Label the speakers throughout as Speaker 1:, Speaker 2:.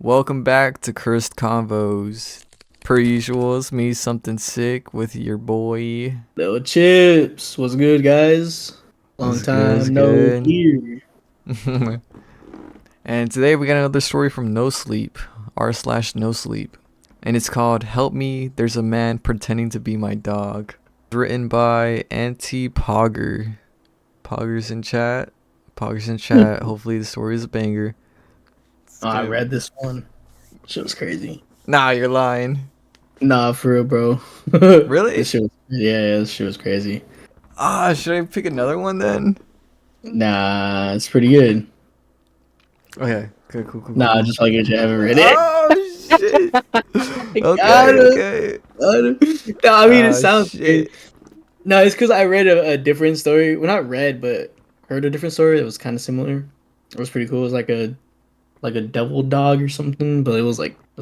Speaker 1: Welcome back to Cursed Convos. Per usual, it's me, something sick, with your boy.
Speaker 2: Little Chips, what's good, guys? Long
Speaker 1: It's good, it's
Speaker 2: time no
Speaker 1: good.
Speaker 2: hear.
Speaker 1: And today we got another story from No Sleep, r/No Sleep. And it's called Help Me, There's a Man Pretending to Be My Dog. Written by Auntie Pogger. Poggers in chat. Poggers in chat. Hopefully the story is a banger. Let's
Speaker 2: Oh, I
Speaker 1: get it.
Speaker 2: read this one. Shit was crazy.
Speaker 1: Nah, you're lying.
Speaker 2: Nah, for real, bro.
Speaker 1: Really?
Speaker 2: This shit was crazy.
Speaker 1: Ah, should I pick another one then?
Speaker 2: Nah, it's pretty good.
Speaker 1: Okay, okay, cool, cool, cool,
Speaker 2: Nah,
Speaker 1: cool.
Speaker 2: just like you haven't read it.
Speaker 1: Oh shit.
Speaker 2: I
Speaker 1: Okay,
Speaker 2: gotta,
Speaker 1: okay.
Speaker 2: Nah, I mean, it sounds good.
Speaker 1: Shit.
Speaker 2: No, it's because I read a different story. Well, not read, but heard a different story that was kind of similar. It was pretty cool. It was like a devil dog or something, but it was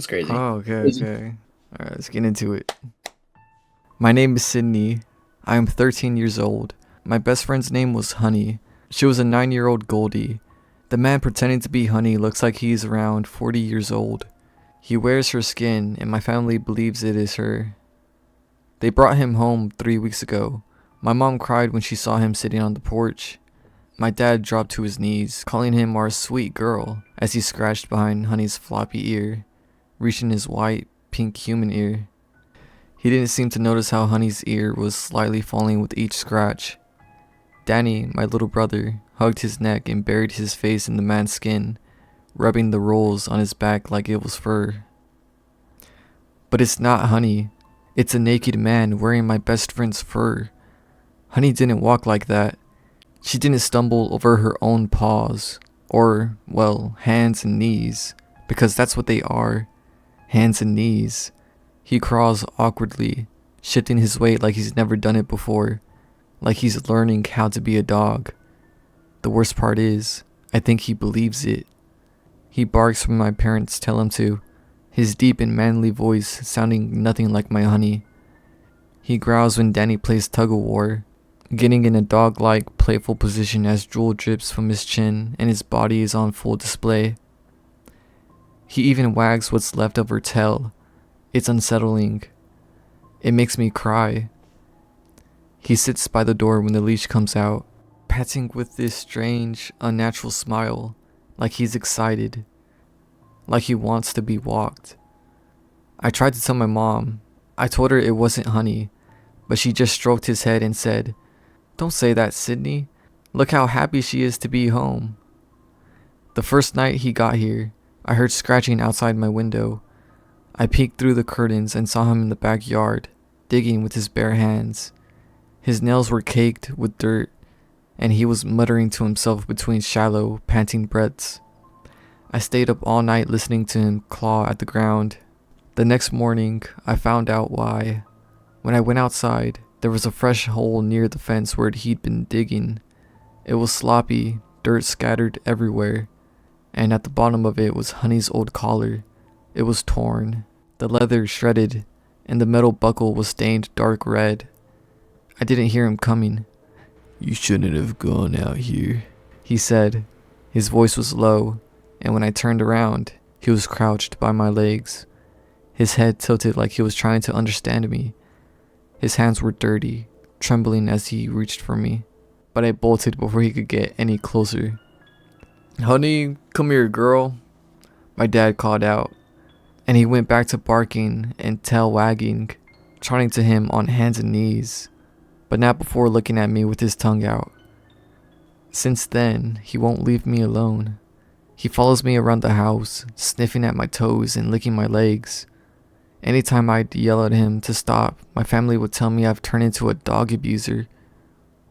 Speaker 2: crazy.
Speaker 1: Oh, okay,
Speaker 2: Crazy.
Speaker 1: okay. Alright, let's get into it. My name is Sydney. I am 13 years old. My best friend's name was Honey. She was a 9-year-old Goldie. The man pretending to be Honey looks like he's around 40 years old. He wears her skin, and my family believes it is her. They brought him home 3 weeks ago. My mom cried when she saw him sitting on the porch. My dad dropped to his knees, calling him our sweet girl, as he scratched behind Honey's floppy ear, reaching his white, pink human ear. He didn't seem to notice how Honey's ear was slightly falling with each scratch. Danny, my little brother, hugged his neck and buried his face in the man's skin, rubbing the rolls on his back like it was fur. But it's not Honey. It's a naked man wearing my best friend's fur. Honey didn't walk like that. She didn't stumble over her own paws, or, well, hands and knees, because that's what they are, hands and knees. He crawls awkwardly, shifting his weight like he's never done it before, like he's learning how to be a dog. The worst part is, I think he believes it. He barks when my parents tell him to, his deep and manly voice sounding nothing like my Honey. He growls when Danny plays tug-of-war, getting in a dog-like, playful position as drool drips from his chin and his body is on full display. He even wags what's left of her tail. It's unsettling. It makes me cry. He sits by the door when the leash comes out, patting with this strange, unnatural smile, like he's excited, like he wants to be walked. I tried to tell my mom. I told her it wasn't Honey, but she just stroked his head and said, "Don't say that, Sydney. Look how happy she is to be home." The first night he got here, I heard scratching outside my window. I peeked through the curtains and saw him in the backyard, digging with his bare hands. His nails were caked with dirt, and he was muttering to himself between shallow, panting breaths. I stayed up all night listening to him claw at the ground. The next morning, I found out why. When I went outside, there was a fresh hole near the fence where he'd been digging. It was sloppy, dirt scattered everywhere, and at the bottom of it was Honey's old collar. It was torn, the leather shredded, and the metal buckle was stained dark red. I didn't hear him coming. "You shouldn't have gone out here," he said. His voice was low, and when I turned around, he was crouched by my legs. His head tilted like he was trying to understand me. His hands were dirty, trembling as he reached for me, but I bolted before he could get any closer. "Honey, come here, girl," my dad called out, and he went back to barking and tail wagging, trotting to him on hands and knees, but not before looking at me with his tongue out. Since then, he won't leave me alone. He follows me around the house, sniffing at my toes and licking my legs. Anytime I'd yell at him to stop, my family would tell me I've turned into a dog abuser.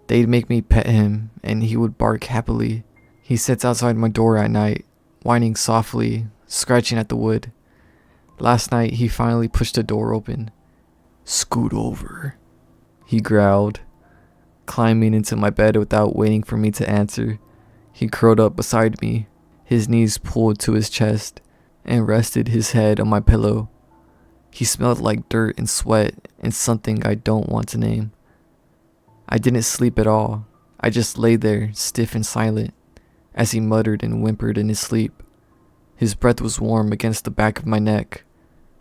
Speaker 1: They'd make me pet him, and he would bark happily. He sits outside my door at night, whining softly, scratching at the wood. Last night, he finally pushed the door open. "Scoot over," he growled, climbing into my bed without waiting for me to answer. He curled up beside me, his knees pulled to his chest, and rested his head on my pillow. He smelled like dirt and sweat and something I don't want to name. I didn't sleep at all. I just lay there, stiff and silent, as he muttered and whimpered in his sleep. His breath was warm against the back of my neck.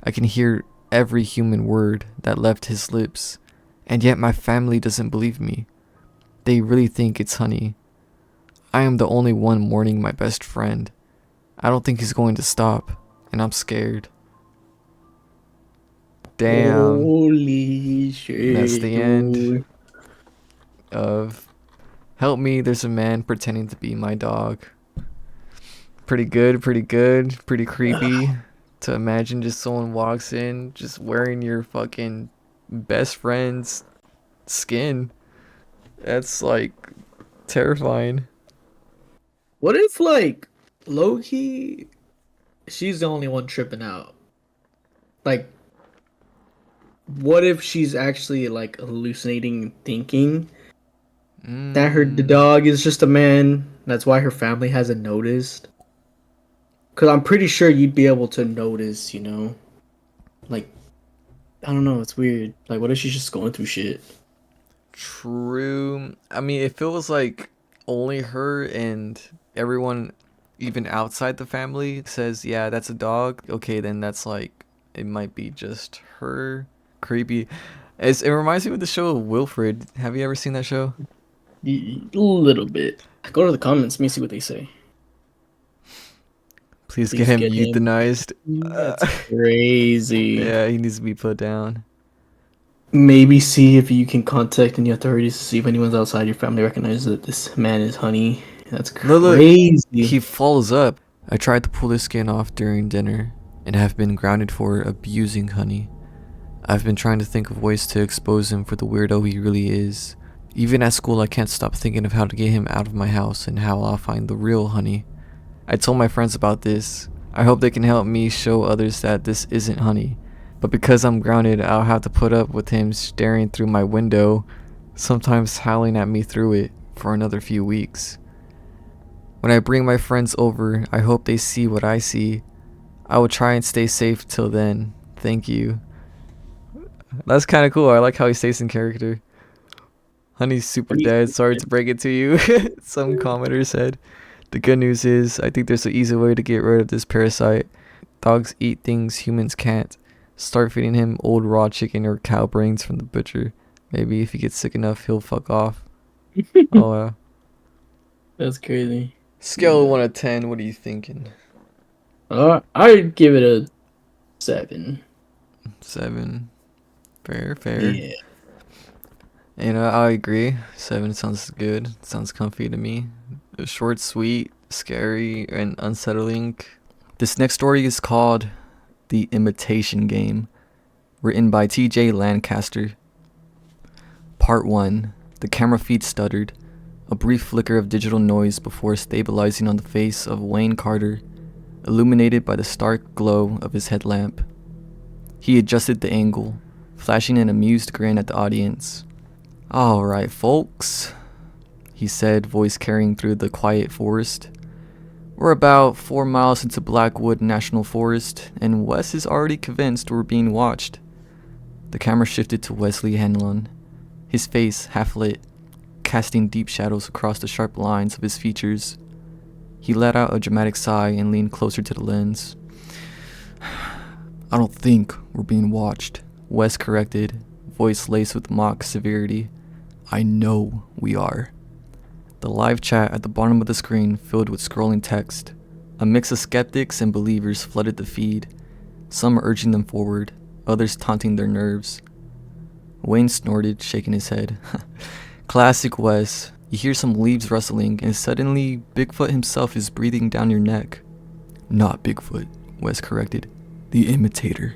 Speaker 1: I can hear every human word that left his lips, and yet my family doesn't believe me. They really think it's Honey. I am the only one mourning my best friend. I don't think he's going to stop, and I'm scared. Damn.
Speaker 2: Holy
Speaker 1: And that's
Speaker 2: shit,
Speaker 1: the end
Speaker 2: dude.
Speaker 1: of Help Me, There's a Man Pretending to Be My Dog. Pretty good, pretty creepy to imagine just someone walks in just wearing your fucking best friend's skin. That's like terrifying.
Speaker 2: What if, like, low-key, she's the only one tripping out? Like, what if she's actually, like, hallucinating and thinking that the
Speaker 1: Mm,
Speaker 2: dog is just a man? That's why her family hasn't noticed? Because I'm pretty sure you'd be able to notice, you know? Like, I don't know, it's weird. Like, what if she's just going through shit?
Speaker 1: true. I mean, if it was like only her and everyone, even outside the family, says, yeah, that's a dog, okay, then that's like, it might be just her. Creepy. It reminds me of the show Wilfred. Have you ever seen that show?
Speaker 2: A little bit. Go to the comments, let me see what they say.
Speaker 1: Please get
Speaker 2: Please
Speaker 1: him
Speaker 2: get him.
Speaker 1: euthanized.
Speaker 2: That's crazy.
Speaker 1: Yeah, he needs to be put down.
Speaker 2: Maybe see if you can contact any authorities to see if anyone's outside your family recognizes that this man is Honey. That's
Speaker 1: Look,
Speaker 2: crazy.
Speaker 1: he follows up. I tried to pull his skin off during dinner and have been grounded for abusing Honey. I've been trying to think of ways to expose him for the weirdo he really is. Even at school, I can't stop thinking of how to get him out of my house and how I'll find the real Honey. I told my friends about this. I hope they can help me show others that this isn't Honey. But because I'm grounded, I'll have to put up with him staring through my window, sometimes howling at me through it, for another few weeks. When I bring my friends over, I hope they see what I see. I will try and stay safe till then. Thank you. That's kind of cool. I like how he stays in character. Honey's super dead. Sorry to break it to you. Some commenter said. The good news is, I think there's an easy way to get rid of this parasite. Dogs eat things humans can't. Start feeding him old raw chicken or cow brains from the butcher. Maybe if he gets sick enough, he'll fuck off. Oh, wow.
Speaker 2: That's crazy.
Speaker 1: Scale of 1 to 10, what are you thinking?
Speaker 2: I'd give it a 7.
Speaker 1: 7. Fair.
Speaker 2: Yeah.
Speaker 1: You know, I agree. 7 sounds good. Sounds comfy to me. Short, sweet, scary, and unsettling. This next story is called The Imitation Game, written by T.J. Lancaster. Part 1. The camera feed stuttered. A brief flicker of digital noise before stabilizing on the face of Wayne Carter, illuminated by the stark glow of his headlamp. He adjusted the angle, flashing an amused grin at the audience. "Alright, folks," he said, voice carrying through the quiet forest. "We're about 4 miles into Blackwood National Forest, and Wes is already convinced we're being watched." The camera shifted to Wesley Hanlon, his face half lit, casting deep shadows across the sharp lines of his features. He let out a dramatic sigh and leaned closer to the lens. "I don't think we're being watched," Wes corrected, voice laced with mock severity. "I know we are." The live chat at the bottom of the screen filled with scrolling text. A mix of skeptics and believers flooded the feed, some urging them forward, others taunting their nerves. Wayne snorted, shaking his head. "Classic Wes. You hear some leaves rustling, and suddenly Bigfoot himself is breathing down your neck." "Not Bigfoot," Wes corrected. "The imitator."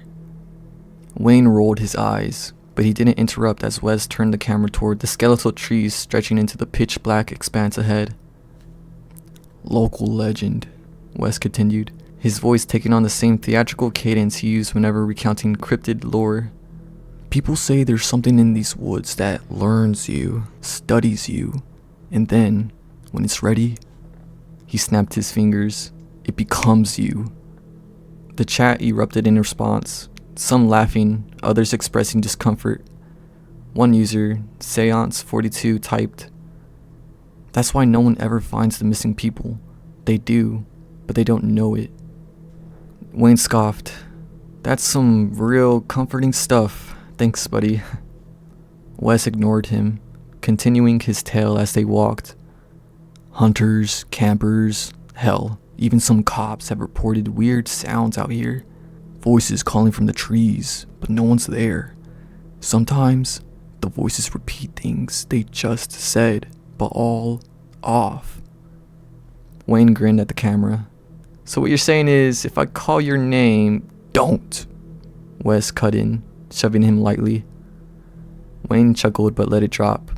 Speaker 1: Wayne rolled his eyes, but he didn't interrupt as Wes turned the camera toward the skeletal trees stretching into the pitch-black expanse ahead. "Local legend," Wes continued, his voice taking on the same theatrical cadence he used whenever recounting cryptid lore. "People say there's something in these woods that learns you, studies you, and then, when it's ready," he snapped his fingers, "it becomes you." The chat erupted in response, some laughing, others expressing discomfort. One user, Seance42, typed, "That's why no one ever finds the missing people. They do, but they don't know it." Wayne scoffed. That's some real comforting stuff. Thanks, buddy. Wes ignored him, continuing his tale as they walked. Hunters, campers, hell, even some cops have reported weird sounds out here. Voices calling from the trees, but no one's there. Sometimes, the voices repeat things they just said, but all off. Wayne grinned at the camera. So what you're saying is, if I call your name, don't. Wes cut in, shoving him lightly. Wayne chuckled but let it drop.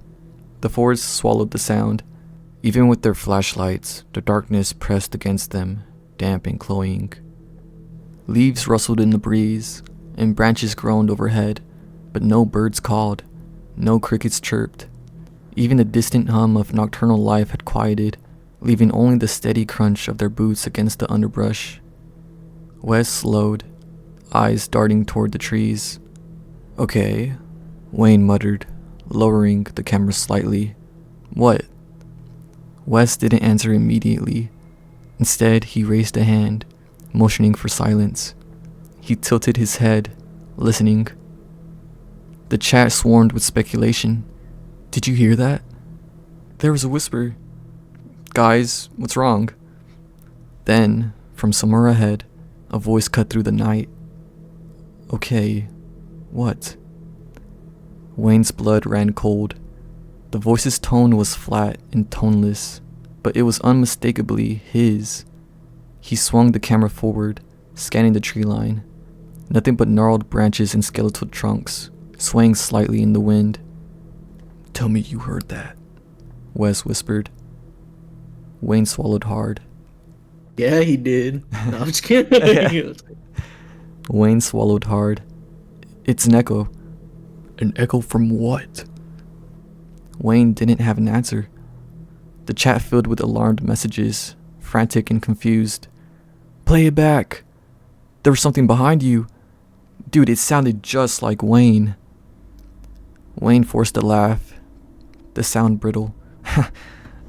Speaker 1: The forest swallowed the sound. Even with their flashlights, the darkness pressed against them, damp and cloying. Leaves rustled in the breeze, and branches groaned overhead, but no birds called, no crickets chirped. Even the distant hum of nocturnal life had quieted, leaving only the steady crunch of their boots against the underbrush. Wes slowed, eyes darting toward the trees. Okay, Wayne muttered, lowering the camera slightly. What? Wes didn't answer immediately. Instead, he raised a hand, motioning for silence. He tilted his head, listening. The chat swarmed with speculation. Did you hear that? There was a whisper. Guys, what's wrong? Then, from somewhere ahead, a voice cut through the night. Okay, what? Wayne's blood ran cold. The voice's tone was flat and toneless, but it was unmistakably his. He swung the camera forward, scanning the tree line. Nothing but gnarled branches and skeletal trunks, swaying slightly in the wind. Tell me you heard that, Wes whispered. Wayne swallowed hard.
Speaker 2: Yeah, he did. No, I'm just kidding.
Speaker 1: Wayne swallowed hard. It's an echo. An echo from what? Wayne didn't have an answer. The chat filled with alarmed messages, frantic and confused. Play it back. There was something behind you. Dude, it sounded just like Wayne. Wayne forced a laugh. The sound brittle.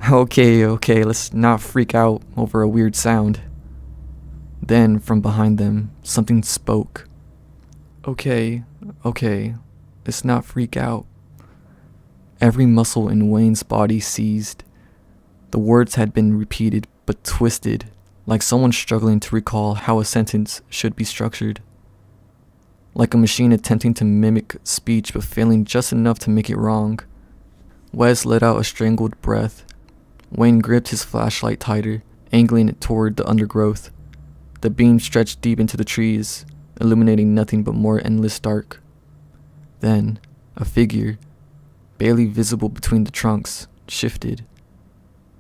Speaker 1: Okay, let's not freak out over a weird sound. Then, from behind them, something spoke. Okay, let's not freak out. Every muscle in Wayne's body seized. The words had been repeated, but twisted, like someone struggling to recall how a sentence should be structured. Like a machine attempting to mimic speech but failing just enough to make it wrong. Wes let out a strangled breath. Wayne gripped his flashlight tighter, angling it toward the undergrowth. The beam stretched deep into the trees, illuminating nothing but more endless dark. Then, a figure, barely visible between the trunks, shifted.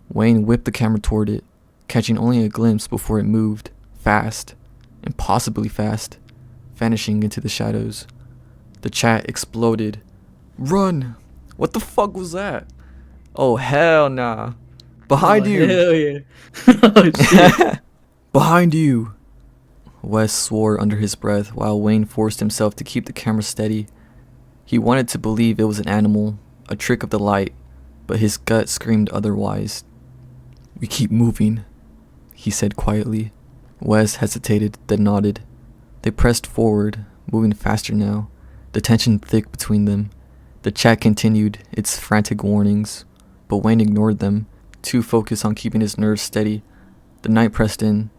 Speaker 1: Wayne whipped the camera toward it, catching only a glimpse before it moved, fast, impossibly fast, vanishing into the shadows. The chat exploded. Run! What the fuck was that? Oh, hell nah. Behind you!
Speaker 2: Hell yeah. Oh, shit.
Speaker 1: Behind you! Wes swore under his breath while Wayne forced himself to keep the camera steady. He wanted to believe it was an animal, a trick of the light, but his gut screamed otherwise. We keep moving, he said quietly. Wes hesitated, then nodded. They pressed forward, moving faster now, the tension thick between them. The chat continued its frantic warnings, but Wayne ignored them, too focused on keeping his nerves steady. The night pressed in.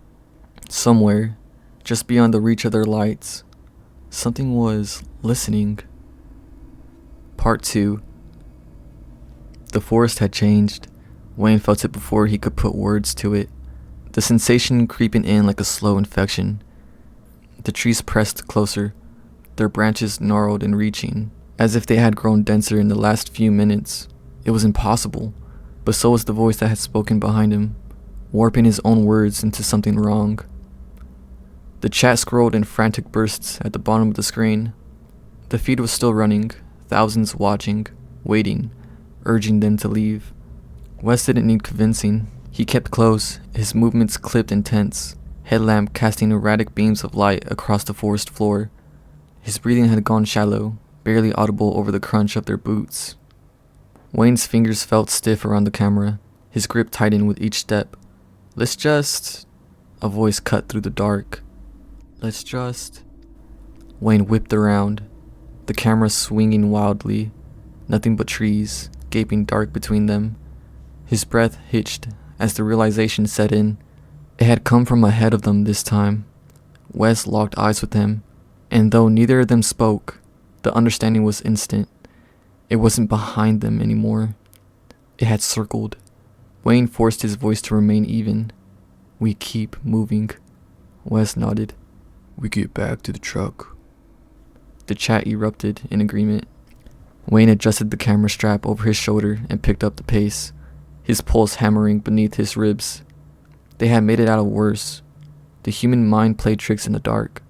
Speaker 1: Somewhere, just beyond the reach of their lights, something was listening. Part 2. The forest had changed. Wayne felt it before he could put words to it. The sensation creeping in like a slow infection. The trees pressed closer, their branches gnarled and reaching, as if they had grown denser in the last few minutes. It was impossible, but so was the voice that had spoken behind him, warping his own words into something wrong. The chat scrolled in frantic bursts at the bottom of the screen. The feed was still running, thousands watching, waiting, urging them to leave. Wes didn't need convincing. He kept close, his movements clipped and tense, headlamp casting erratic beams of light across the forest floor. His breathing had gone shallow, barely audible over the crunch of their boots. Wayne's fingers felt stiff around the camera, his grip tightened with each step. Let's just... A voice cut through the dark. let's just... Wayne whipped around, the camera swinging wildly, nothing but trees, gaping dark between them. His breath hitched as the realization set in. It had come from ahead of them this time. Wes locked eyes with him, and though neither of them spoke, the understanding was instant. It wasn't behind them anymore. It had circled. Wayne forced his voice to remain even. We keep moving. Wes nodded. We get back to the truck. The chat erupted in agreement. Wayne adjusted the camera strap over his shoulder and picked up the pace, his pulse hammering beneath his ribs. They had made it out of worse. The human mind played tricks in the dark.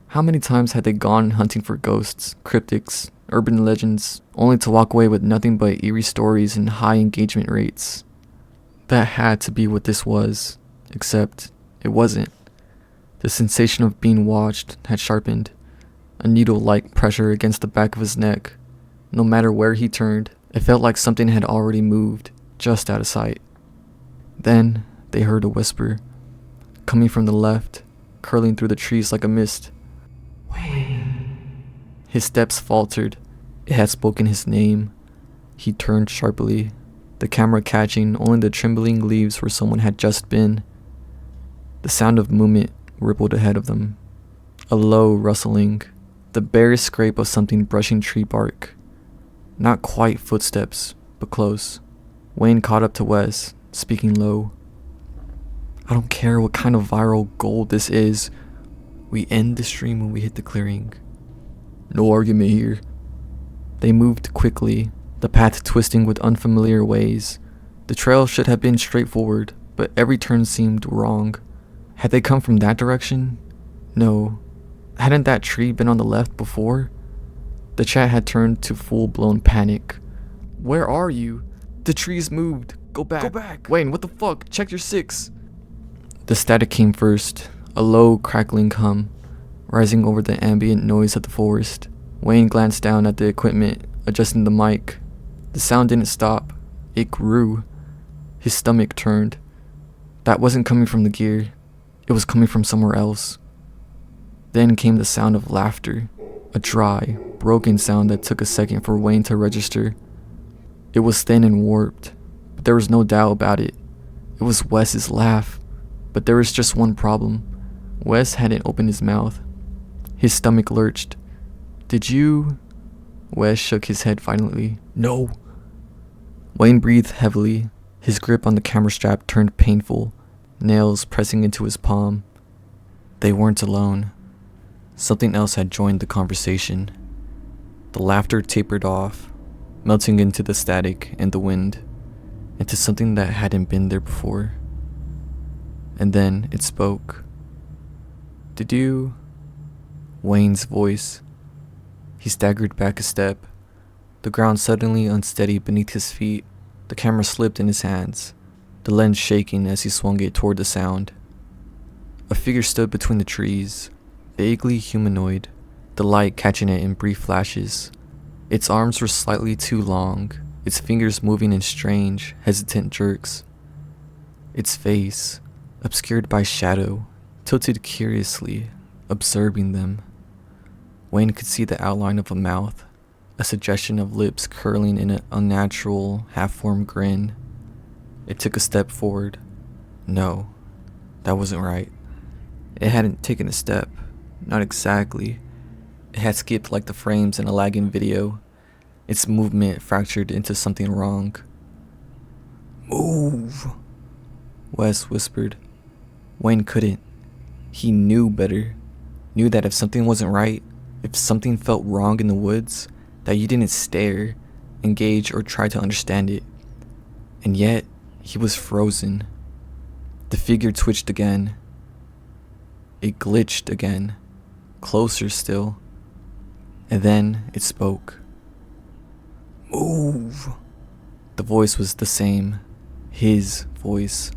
Speaker 1: How many times had they gone hunting for ghosts, cryptics, urban legends, only to walk away with nothing but eerie stories and high engagement rates? That had to be what this was, except it wasn't. The sensation of being watched had sharpened, a needle-like pressure against the back of his neck. No matter where he turned, it felt like something had already moved, just out of sight. Then they heard a whisper, coming from the left, curling through the trees like a mist. Wayne. His steps faltered. It had spoken his name. He turned sharply, the camera catching only the trembling leaves where someone had just been. The sound of movement rippled ahead of them. A low rustling, the barest scrape of something brushing tree bark. Not quite footsteps, but close. Wayne caught up to Wes, speaking low. I don't care what kind of viral gold this is. We end the stream when we hit the clearing. No argument here. They moved quickly, the path twisting with unfamiliar ways. The trail should have been straightforward, but every turn seemed wrong. Had they come from that direction? No. Hadn't that tree been on the left before? The chat had turned to full-blown panic. Where are you? The trees moved. Go back. Go back. Wayne, what the fuck? Check your six. The static came first, a low, crackling hum, rising over the ambient noise of the forest. Wayne glanced down at the equipment, adjusting the mic. The sound didn't stop. It grew. His stomach turned. That wasn't coming from the gear. It was coming from somewhere else. Then came the sound of laughter, a dry, broken sound that took a second for Wayne to register. It was thin and warped, but there was no doubt about it. It was Wes's laugh, but there was just one problem. Wes hadn't opened his mouth. His stomach lurched. Did you... Wes shook his head violently. No. Wayne breathed heavily. His grip on the camera strap turned painful, nails pressing into his palm. They weren't alone. Something else had joined the conversation. The laughter tapered off, melting into the static and the wind, into something that hadn't been there before. And then it spoke. Did you... Wayne's voice. He staggered back a step, the ground suddenly unsteady beneath his feet. The camera slipped in his hands, the lens shaking as he swung it toward the sound. A figure stood between the trees, vaguely humanoid, the light catching it in brief flashes. Its arms were slightly too long, its fingers moving in strange, hesitant jerks. Its face, obscured by shadow, tilted curiously, observing them. Wayne could see the outline of a mouth, a suggestion of lips curling in an unnatural, half-formed grin. It took a step forward. No, that wasn't right. It hadn't taken a step, not exactly. It had skipped like the frames in a lagging video, its movement fractured into something wrong. Move, Wes whispered. Wayne couldn't. He knew better. Knew that if something wasn't right, if something felt wrong in the woods, that you didn't stare, engage, or try to understand it. And yet, he was frozen. The figure twitched again. It glitched again, closer still. And then it spoke. Move. The voice was the same. His voice.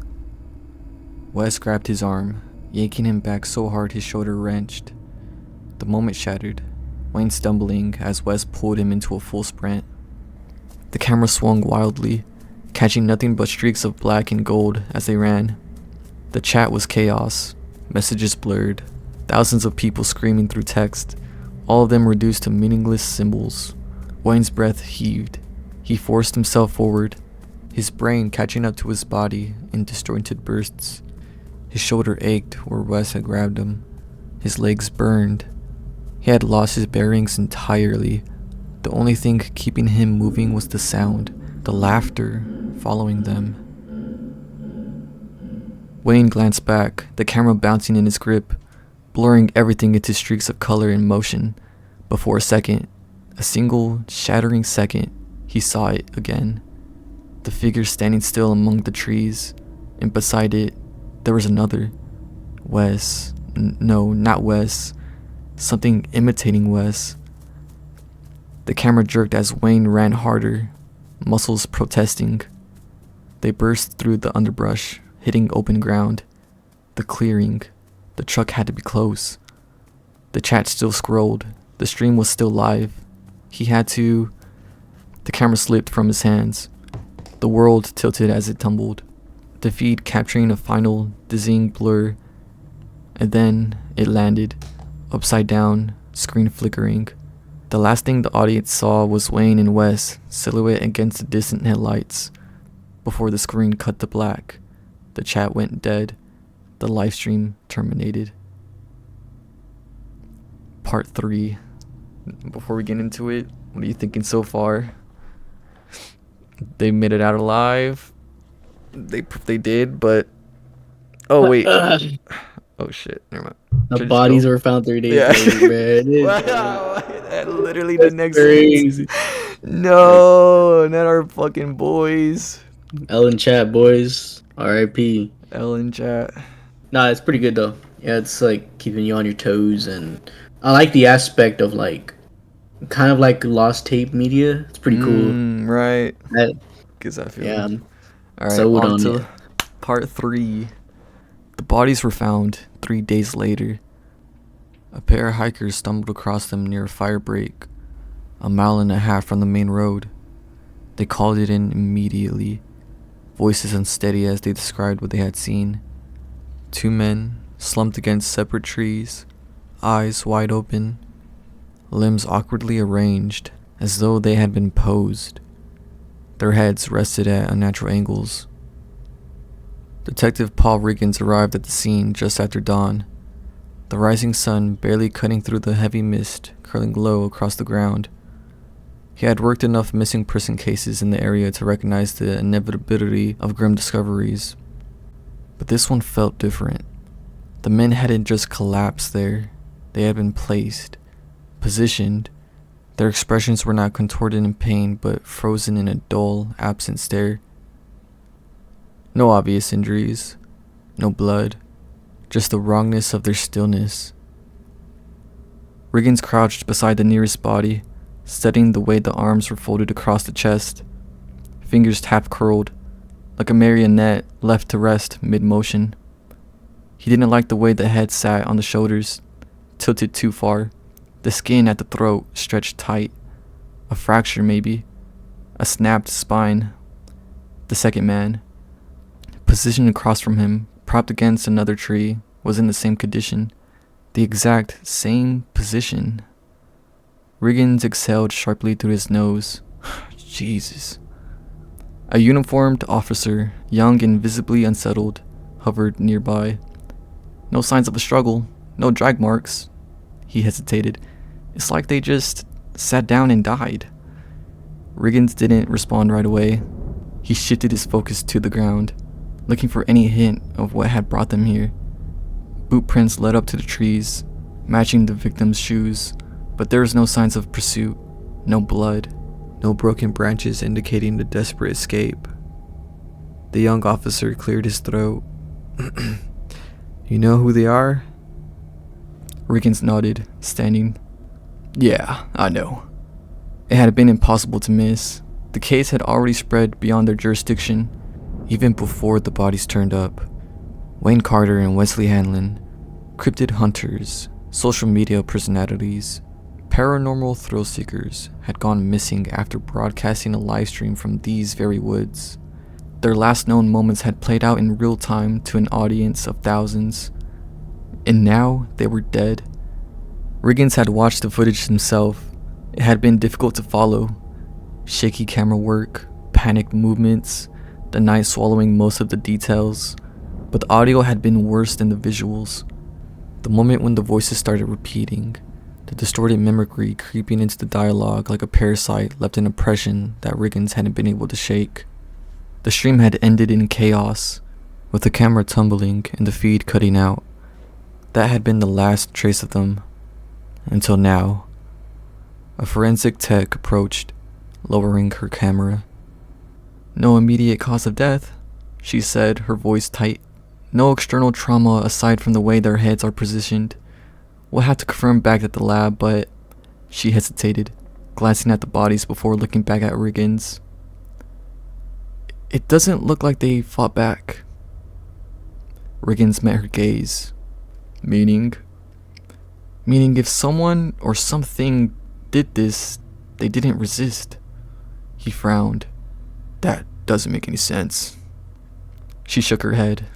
Speaker 1: Wes grabbed his arm, yanking him back so hard his shoulder wrenched. The moment shattered, Wayne stumbling as Wes pulled him into a full sprint. The camera swung wildly, catching nothing but streaks of black and gold as they ran. The chat was chaos, messages blurred, Thousands of people screaming through text, all of them reduced to meaningless symbols. Wayne's breath heaved. He forced himself forward, his brain catching up to his body in disjointed bursts. His shoulder ached where Wes had grabbed him. His legs burned. He had lost his bearings entirely. The only thing keeping him moving was the sound, the laughter following them. Wayne glanced back, the camera bouncing in his grip, blurring everything into streaks of color and motion. But for a second, a single, shattering second, he saw it again. The figure standing still among the trees, and beside it, there was another. Wes. No, not Wes. Something imitating Wes. The camera jerked as Wayne ran harder, muscles protesting. They burst through the underbrush, hitting open ground. The clearing. The truck had to be close. The chat still scrolled. The stream was still live. He had to... The camera slipped from his hands. The world tilted as it tumbled, the feed capturing a final, dizzying blur. And then it landed, upside down, screen flickering. The last thing the audience saw was Wayne and Wes, silhouette against the distant headlights. Before the screen cut to black, the chat went dead. The live stream terminated. Part 3. Before we get into it, what are you thinking so far? They made it out alive. They did, but oh wait. Oh shit. Never mind.
Speaker 2: The bodies were found 3 days later, man.
Speaker 1: Wow. That literally the next
Speaker 2: crazy.
Speaker 1: No, not our fucking boys.
Speaker 2: Ellen chat, boys. R.I.P.
Speaker 1: Ellen chat.
Speaker 2: Nah, it's pretty good though. Yeah, it's like keeping you on your toes, and I like the aspect of like kind of like lost tape media. It's pretty cool.
Speaker 1: Right.
Speaker 2: That,
Speaker 1: Gives that feeling.
Speaker 2: yeah.
Speaker 1: All right,
Speaker 2: Sold
Speaker 1: on
Speaker 2: on
Speaker 1: to
Speaker 2: it.
Speaker 1: part 3. The bodies were found 3 days later. A pair of hikers stumbled across them near a fire break, 1.5 miles from the main road. They called it in immediately, voices unsteady as they described what they had seen. 2 men, slumped against separate trees, eyes wide open, limbs awkwardly arranged as though they had been posed. Their heads rested at unnatural angles. Detective Paul Riggins arrived at the scene just after dawn, the rising sun barely cutting through the heavy mist curling low across the ground. He had worked enough missing person cases in the area to recognize the inevitability of grim discoveries. But this one felt different. The men hadn't just collapsed there, they had been placed, positioned. Their expressions were not contorted in pain, but frozen in a dull, absent stare. No obvious injuries, no blood, just the wrongness of their stillness. Riggins crouched beside the nearest body, studying the way the arms were folded across the chest, fingers half-curled, like a marionette left to rest mid-motion. He didn't like the way the head sat on the shoulders, tilted too far, the skin at the throat stretched tight, a fracture maybe, a snapped spine. The second man, positioned across from him, propped against another tree, was in the same condition, the exact same position. Riggins exhaled sharply through his nose. Jesus. A uniformed officer, young and visibly unsettled, hovered nearby. No signs of a struggle, no drag marks. He hesitated. It's like they just sat down and died. Riggins didn't respond right away. He shifted his focus to the ground, looking for any hint of what had brought them here. Boot prints led up to the trees, matching the victim's shoes, but there was no signs of pursuit, no blood, no broken branches indicating the desperate escape. The young officer cleared his throat. You know who they are? Riggins nodded, standing. Yeah, I know. It had been impossible to miss. The case had already spread beyond their jurisdiction, even before the bodies turned up. Wayne Carter and Wesley Hanlon, cryptid hunters, social media personalities, paranormal thrill seekers, had gone missing after broadcasting a livestream from these very woods. Their last known moments had played out in real time to an audience of thousands. and now they were dead. Riggins had watched the footage himself. It had been difficult to follow. Shaky camera work, panicked movements, the night swallowing most of the details, but the audio had been worse than the visuals. The moment when the voices started repeating, the distorted mimicry creeping into the dialogue like a parasite left an impression that Riggins hadn't been able to shake. The stream had ended in chaos, with the camera tumbling and the feed cutting out. That had been the last trace of them, until now. A forensic tech approached, lowering her camera. "No immediate cause of death," she said, her voice tight. "No external trauma aside from the way their heads are positioned. We'll have to confirm back at the lab, but..." She hesitated, glancing at the bodies before looking back at Riggins. "It doesn't look like they fought back." Riggins met her gaze. Meaning? Meaning if someone or something did this, they didn't resist. He frowned. "That doesn't make any sense." She shook her head.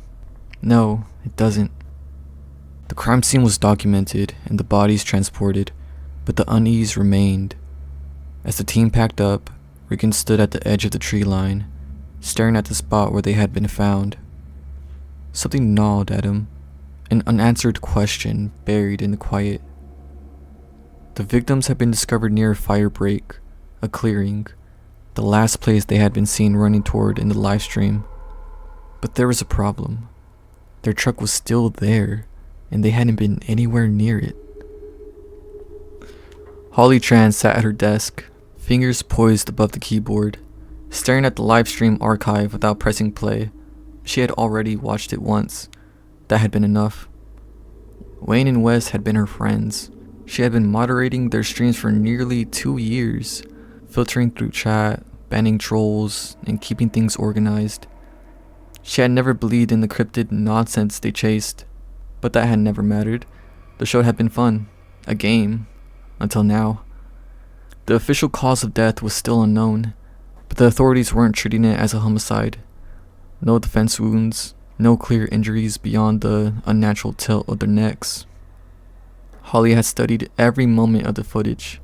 Speaker 1: "No, it doesn't." The crime scene was documented and the bodies transported, but the unease remained. As the team packed up, Riggins stood at the edge of the tree line, staring at the spot where they had been found. Something gnawed at him, an unanswered question buried in the quiet. The victims had been discovered near a fire break, a clearing, the last place they had been seen running toward in the live stream. But there was a problem. Their truck was still there, and they hadn't been anywhere near it. Holly Tran sat at her desk, fingers poised above the keyboard, staring at the live stream archive without pressing play. She had already watched it once. That had been enough. Wayne and Wes had been her friends. She had been moderating their streams for nearly 2 years, filtering through chat, banning trolls, and keeping things organized. She had never believed in the cryptid nonsense they chased, but that had never mattered. The show had been fun, a game, until now. The official cause of death was still unknown, but the authorities weren't treating it as a homicide. No defense wounds, no clear injuries beyond the unnatural tilt of their necks. Holly had studied every moment of the footage,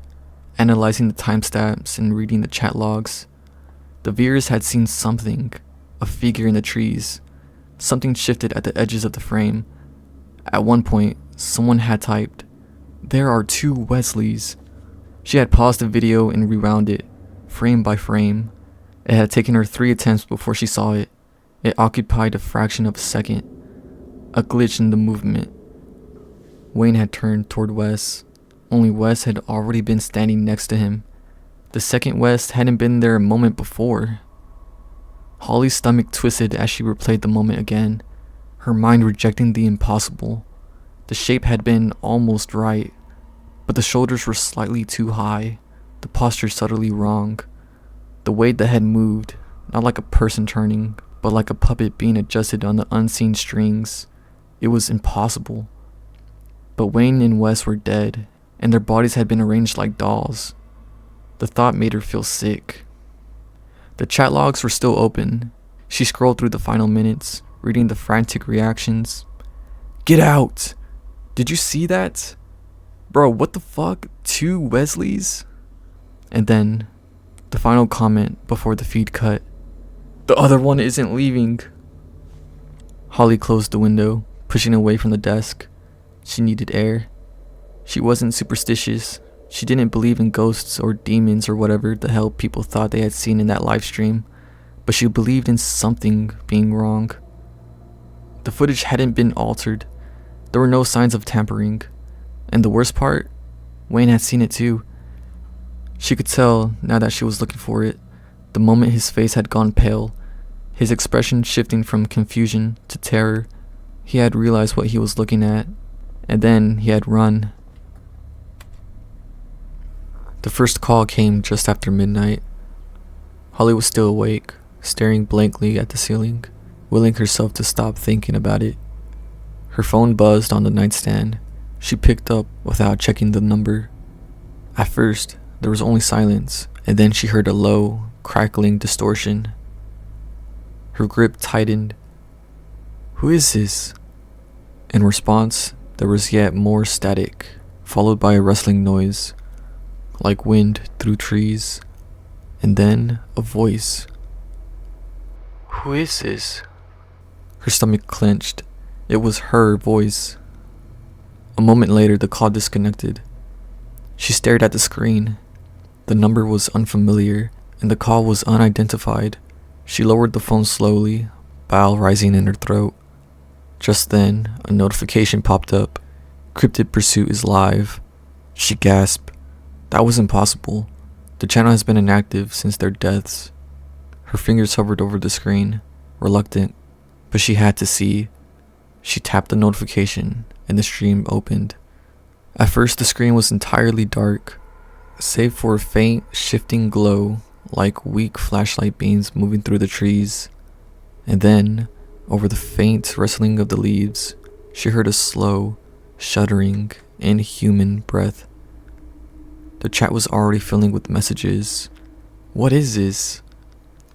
Speaker 1: analyzing the timestamps and reading the chat logs. The viewers had seen something, a figure in the trees. Something shifted at the edges of the frame. At one point, someone had typed, "There are 2 Wesleys." She had paused the video and rewound it, frame by frame. It had taken her 3 attempts before she saw it. It occupied a fraction of a second. A glitch in the movement. Wayne had turned toward Wes, only Wes had already been standing next to him. The second Wes hadn't been there a moment before. Holly's stomach twisted as she replayed the moment again, her mind rejecting the impossible. The shape had been almost right, but the shoulders were slightly too high, the posture subtly wrong. The way the head moved, not like a person turning, but like a puppet being adjusted on the unseen strings. It was impossible. But Wayne and Wes were dead, and their bodies had been arranged like dolls. The thought made her feel sick. The chat logs were still open. She scrolled through the final minutes, reading the frantic reactions. "Get out! Did you see that? Bro, what the fuck? 2 Wesleys?" And then, the final comment before the feed cut. "The other one isn't leaving." Holly closed the window, pushing away from the desk. She needed air. She wasn't superstitious. She didn't believe in ghosts or demons or whatever the hell people thought they had seen in that live stream, but she believed in something being wrong. The footage hadn't been altered. There were no signs of tampering. And the worst part, Wayne had seen it too. She could tell, now that she was looking for it, the moment his face had gone pale, his expression shifting from confusion to terror. He had realized what he was looking at, and then he had run. The first call came just after midnight. Holly was still awake, staring blankly at the ceiling, willing herself to stop thinking about it. Her phone buzzed on the nightstand. She picked up without checking the number. At first, there was only silence, and then she heard a low, crackling distortion. Her grip tightened. "Who is this?" In response, there was yet more static, followed by a rustling noise, like wind through trees, and then a voice. "Who is this?" Her stomach clenched. It was her voice. A moment later, the call disconnected. She stared at the screen. The number was unfamiliar, and the call was unidentified. She lowered the phone slowly, bile rising in her throat. Just then, a notification popped up. "Cryptid pursuit is live." She gasped. That was impossible. The channel has been inactive since their deaths. Her fingers hovered over the screen, reluctant, but she had to see. She tapped the notification, and the stream opened. At first, the screen was entirely dark, save for a faint, shifting glow, like weak flashlight beams moving through the trees. And then, over the faint rustling of the leaves, she heard a slow, shuddering, inhuman breath. The chat was already filling with messages. "What is this?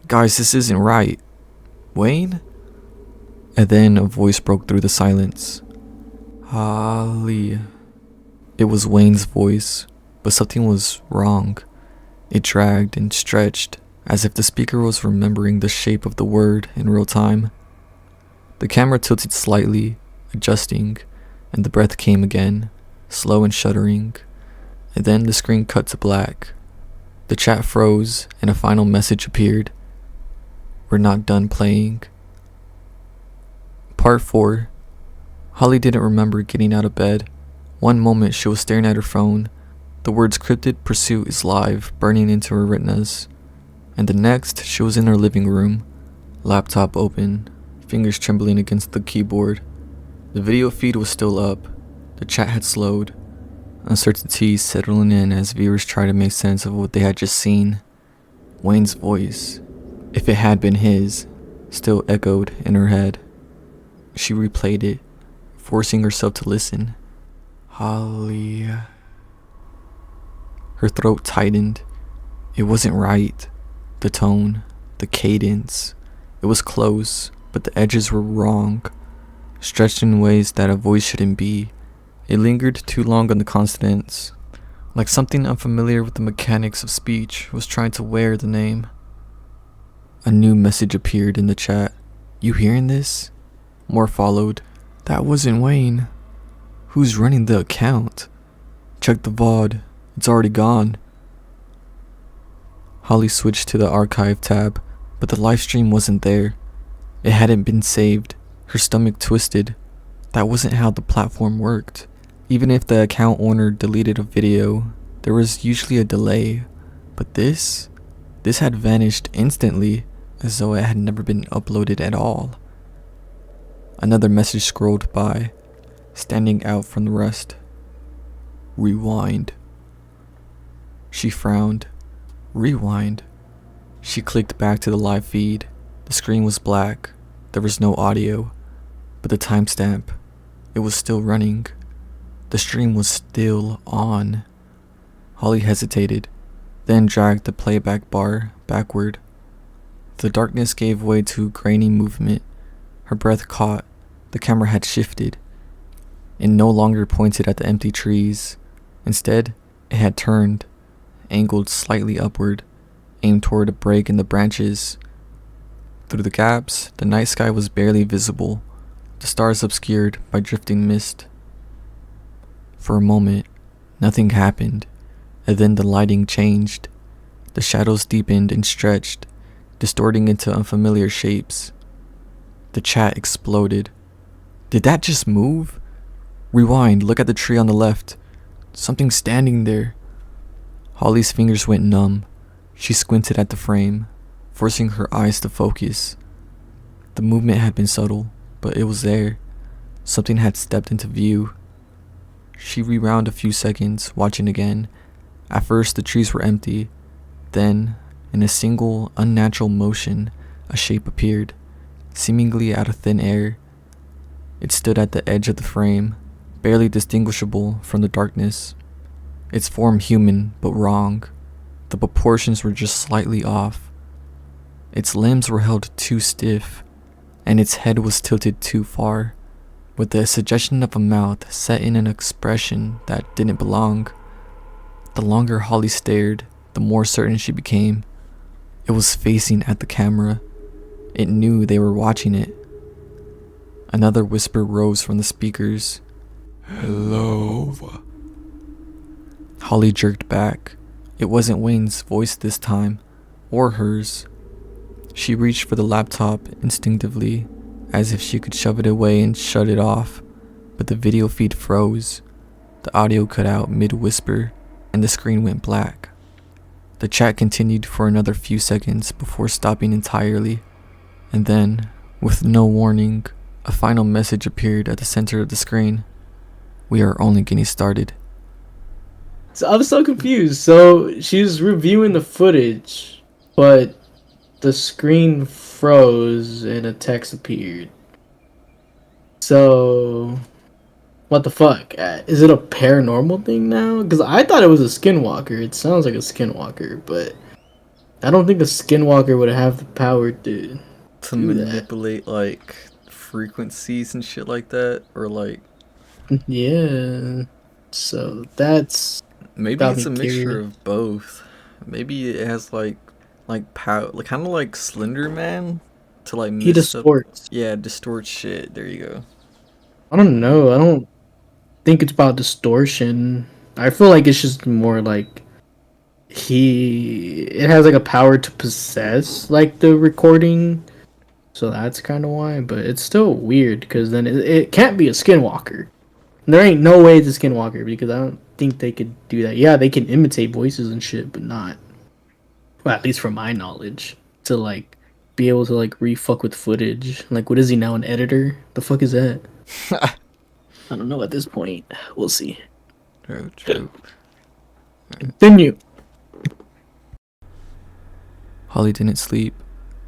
Speaker 1: Guys, this isn't right. Wayne?" And then a voice broke through the silence. "Holly." It was Wayne's voice, but something was wrong. It dragged and stretched, as if the speaker was remembering the shape of the word in real time. The camera tilted slightly, adjusting, and the breath came again, slow and shuddering. And then the screen cut to black. The chat froze, and a final message appeared. "We're not done playing." Part 4. Holly didn't remember getting out of bed. One moment she was staring at her phone, the words "Cryptid pursuit is live" burning into her retinas. And the next, she was in her living room, laptop open, fingers trembling against the keyboard. The video feed was still up. The chat had slowed. Uncertainty settling in as viewers tried to make sense of what they had just seen. Wayne's voice, if it had been his, still echoed in her head. She replayed it, forcing herself to listen. "Holly." Her throat tightened. It wasn't right. The tone, the cadence. It was close, but the edges were wrong, stretched in ways that a voice shouldn't be. It lingered too long on the consonants, like something unfamiliar with the mechanics of speech was trying to wear the name. A new message appeared in the chat. "You hearing this?" More followed. "That wasn't Wayne. Who's running the account? Check the VOD. It's already gone." Holly switched to the archive tab, but the live stream wasn't there. It hadn't been saved. Her stomach twisted. That wasn't how the platform worked. Even if the account owner deleted a video, there was usually a delay. But this had vanished instantly, as though it had never been uploaded at all. Another message scrolled by, standing out from the rest. "Rewind." She frowned. Rewind. She clicked back to the live feed. The screen was black. There was no audio. But the timestamp, it was still running. The stream was still on. Holly hesitated, then dragged the playback bar backward. The darkness gave way to grainy movement. Her breath caught. The camera had shifted. It no longer pointed at the empty trees. Instead, it had turned, angled slightly upward, aimed toward a break in the branches. Through the gaps, the night sky was barely visible, the stars obscured by drifting mist. For a moment, nothing happened, and then the lighting changed. The shadows deepened and stretched, distorting into unfamiliar shapes. The chat exploded. "Did that just move? Rewind, look at the tree on the left. Something's standing there." Holly's fingers went numb. She squinted at the frame, forcing her eyes to focus. The movement had been subtle, but it was there. Something had stepped into view. She rewound a few seconds, watching again. At first, the trees were empty. Then, in a single, unnatural motion, a shape appeared, seemingly out of thin air. It stood at the edge of the frame, barely distinguishable from the darkness. Its form human, but wrong. The proportions were just slightly off. Its limbs were held too stiff, and its head was tilted too far. with the suggestion of a mouth set in an expression that didn't belong. The longer Holly stared, the more certain she became. It was facing at the camera. It knew they were watching it. Another whisper rose from the speakers. "Hello." Holly jerked back. It wasn't Wayne's voice this time, or hers. She reached for the laptop instinctively, as if she could shove it away and shut it off, but the video feed froze. The audio cut out mid-whisper, and the screen went black. The chat continued for another few seconds before stopping entirely, and then, with no warning, a final message appeared at the center of the screen. "We are only getting started."
Speaker 2: So I'm so confused. So she's reviewing the footage, but the screen froze and a text appeared. So, what the fuck? Is it a paranormal thing now? Because I thought it was a skinwalker. It sounds like a skinwalker, but I don't think a skinwalker would have the power to do that.
Speaker 1: Manipulate like frequencies and shit like that, or like
Speaker 2: Yeah. So that's
Speaker 1: maybe
Speaker 2: got
Speaker 1: it's a
Speaker 2: me
Speaker 1: mixture
Speaker 2: curious.
Speaker 1: of both. Maybe it has like power, like kind of like Slender Man, to like
Speaker 2: He
Speaker 1: mess up.
Speaker 2: distorts.
Speaker 1: Yeah, distort shit. There you go.
Speaker 2: I don't know. I don't think it's about distortion. I feel like it's just more like it has like a power to possess like the recording. So that's kind of why, but it's still weird because then it can't be a skinwalker. There ain't no way it's a skinwalker because I don't think they could do that. Yeah, they can imitate voices and shit, but not, well, at least from my knowledge, to like be able to like re-fuck with footage. Like, what is he now, an editor? The fuck is that? I don't know at this point. We'll see.
Speaker 1: True.
Speaker 2: Continue.
Speaker 1: Holly didn't sleep.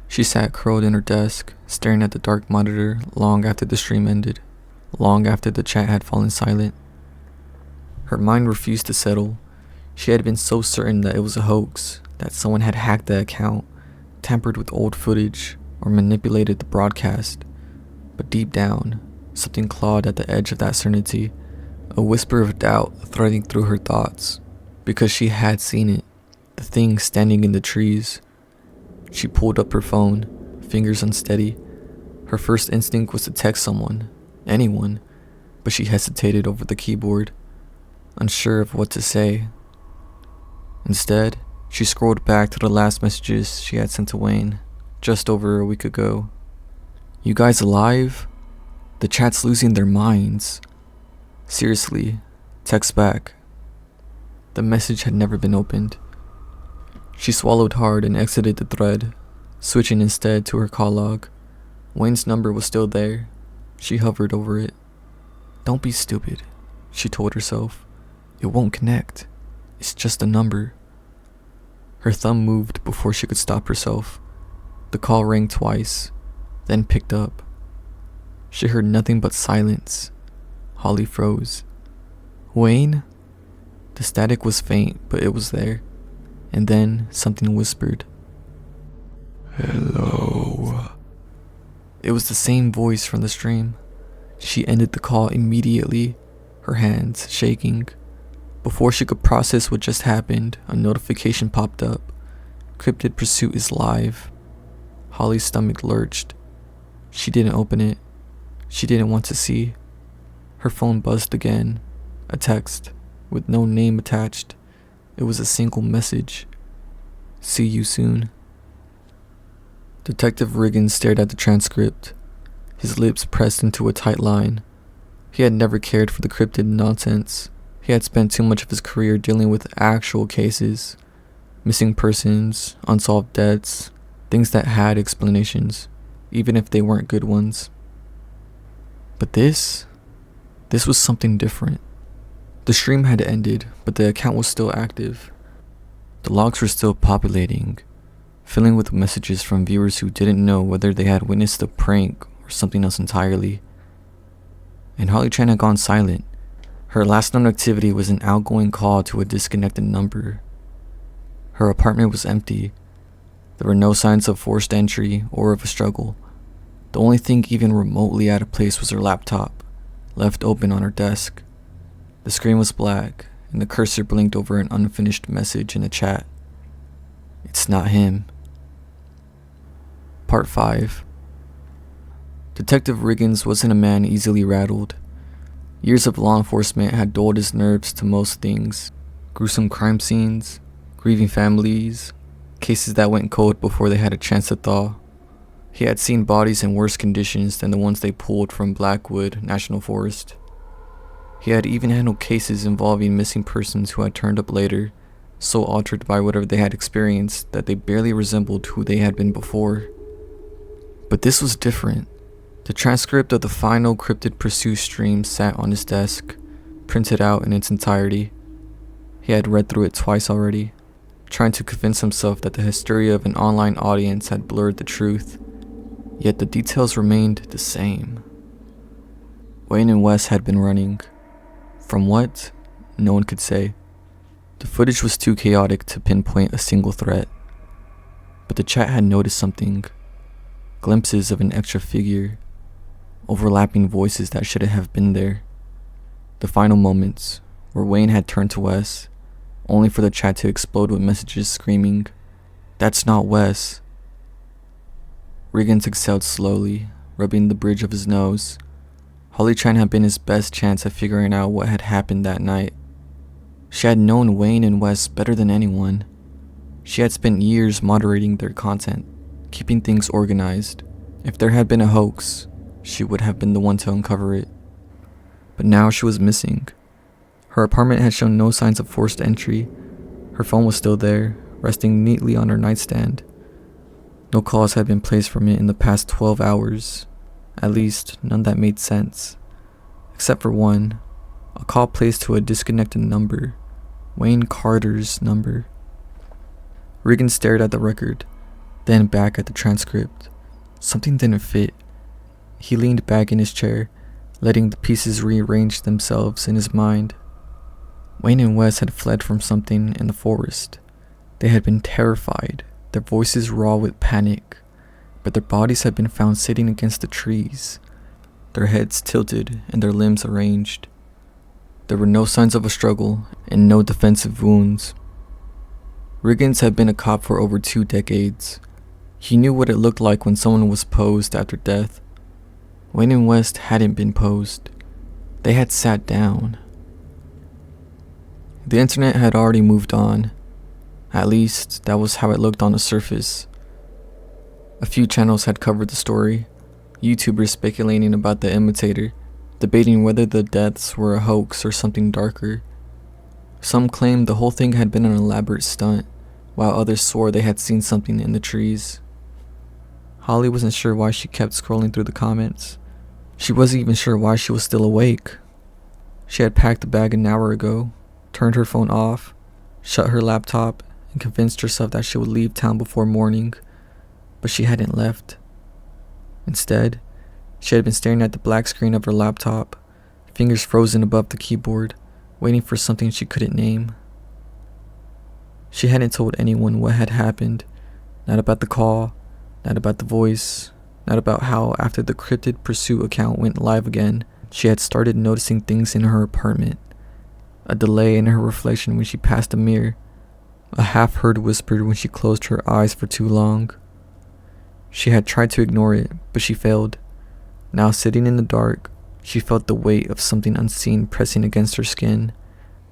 Speaker 1: She sat curled in her desk, staring at the dark monitor long after the stream ended, long after the chat had fallen silent. Her mind refused to settle. She had been so certain that it was a hoax, that someone had hacked the account, tampered with old footage, or manipulated the broadcast. But deep down, something clawed at the edge of that certainty, a whisper of doubt threading through her thoughts, because she had seen it, the thing standing in the trees. She pulled up her phone, fingers unsteady. Her first instinct was to text someone, anyone, but she hesitated over the keyboard, unsure of what to say. Instead, she scrolled back to the last messages she had sent to Wayne, just over a week ago. "You guys alive? The chat's losing their minds. Seriously, text back." The message had never been opened. She swallowed hard and exited the thread, switching instead to her call log. Wayne's number was still there. She hovered over it. "Don't be stupid," she told herself. "It won't connect. It's just a number." Her thumb moved before she could stop herself. The call rang twice, then picked up. She heard nothing but silence. Holly froze. "Wayne?" The static was faint, but it was there. And then something whispered. "Hello." It was the same voice from the stream. She ended the call immediately, her hands shaking. Before she could process what just happened, a notification popped up. "Cryptid pursuit is live." Holly's stomach lurched. She didn't open it. She didn't want to see. Her phone buzzed again. A text, with no name attached. It was a single message. "See you soon." Detective Riggins stared at the transcript, his lips pressed into a tight line. He had never cared for the cryptid nonsense. He had spent too much of his career dealing with actual cases, missing persons, unsolved deaths, things that had explanations, even if they weren't good ones. But this was something different. The stream had ended, but the account was still active. The logs were still populating, filling with messages from viewers who didn't know whether they had witnessed a prank or something else entirely. And Holly Chan had gone silent. Her last known activity was an outgoing call to a disconnected number. Her apartment was empty. There were no signs of forced entry or of a struggle. The only thing even remotely out of place was her laptop, left open on her desk. The screen was black, and the cursor blinked over an unfinished message in the chat. It's not him. Part 5. Detective Riggins wasn't a man easily rattled. Years of law enforcement had dulled his nerves to most things. Gruesome crime scenes, grieving families, cases that went cold before they had a chance to thaw. He had seen bodies in worse conditions than the ones they pulled from Blackwood National Forest. He had even handled cases involving missing persons who had turned up later, so altered by whatever they had experienced that they barely resembled who they had been before. But this was different. The transcript of the final cryptid pursuit stream sat on his desk, printed out in its entirety. He had read through it twice already, trying to convince himself that the hysteria of an online audience had blurred the truth, yet the details remained the same. Wayne and Wes had been running. From what? No one could say. The footage was too chaotic to pinpoint a single threat. But the chat had noticed something. Glimpses of an extra figure. Overlapping voices that shouldn't have been there. The final moments, where Wayne had turned to Wes, only for the chat to explode with messages screaming, "That's not Wes." Riggins exhaled slowly, rubbing the bridge of his nose. Holly Tran had been his best chance at figuring out what had happened that night. She had known Wayne and Wes better than anyone. She had spent years moderating their content, keeping things organized. If there had been a hoax, she would have been the one to uncover it. But now she was missing. Her apartment had shown no signs of forced entry. Her phone was still there, resting neatly on her nightstand. No calls had been placed from it in the past 12 hours. At least, none that made sense. Except for one, a call placed to a disconnected number. Wayne Carter's number. Riggins stared at the record, then back at the transcript. Something didn't fit. He leaned back in his chair, letting the pieces rearrange themselves in his mind. Wayne and Wes had fled from something in the forest. They had been terrified, their voices raw with panic, but their bodies had been found sitting against the trees, their heads tilted and their limbs arranged. There were no signs of a struggle and no defensive wounds. Riggins had been a cop for over 2 decades. He knew what it looked like when someone was posed after death. Wayne and West hadn't been posed. They had sat down. The internet had already moved on. At least, that was how it looked on the surface. A few channels had covered the story, YouTubers speculating about the imitator, debating whether the deaths were a hoax or something darker. Some claimed the whole thing had been an elaborate stunt, while others swore they had seen something in the trees. Holly wasn't sure why she kept scrolling through the comments. She wasn't even sure why she was still awake. She had packed the bag an hour ago, turned her phone off, shut her laptop, and convinced herself that she would leave town before morning, but she hadn't left. Instead, she had been staring at the black screen of her laptop, fingers frozen above the keyboard, waiting for something she couldn't name. She hadn't told anyone what had happened, not about the call, not about the voice, not about how after the cryptid pursuit account went live again, she had started noticing things in her apartment. A delay in her reflection when she passed a mirror, a half-heard whisper when she closed her eyes for too long. She had tried to ignore it, but she failed. Now sitting in the dark, she felt the weight of something unseen pressing against her skin,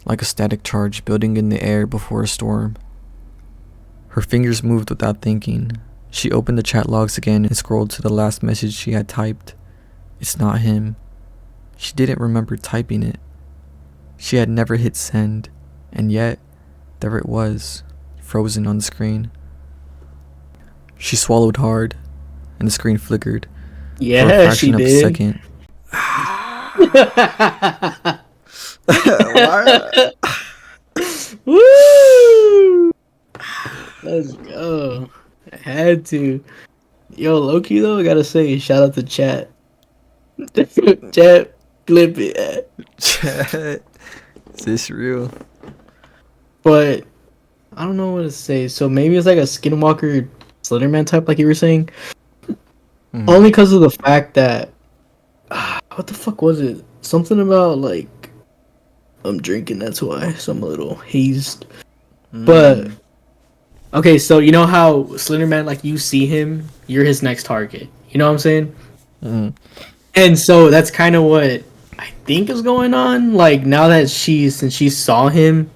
Speaker 1: like a static charge building in the air before a storm. Her fingers moved without thinking. She opened the chat logs again and scrolled to the last message she had typed. It's not him. She didn't remember typing it. She had never hit send, and yet, there it was, frozen on the screen. She swallowed hard, and the screen flickered.
Speaker 2: Yeah,
Speaker 1: for a fraction
Speaker 2: she
Speaker 1: of
Speaker 2: did.
Speaker 1: a second.
Speaker 2: Woo! Let's go. I had to. Yo, Loki though, I gotta say, shout out to chat. Chat, clip it.
Speaker 1: Chat. Is this real?
Speaker 2: But I don't know what to say. So maybe it's like a Skinwalker Slenderman type, like you were saying. Only because of the fact that what the fuck was it? Something about like I'm drinking, that's why. So I'm a little hazed. But okay, so you know how Slenderman, like you see him, you're his next target. You know what I'm saying?
Speaker 1: Mm.
Speaker 2: And so that's kind of what I think is going on. Like now that since she saw him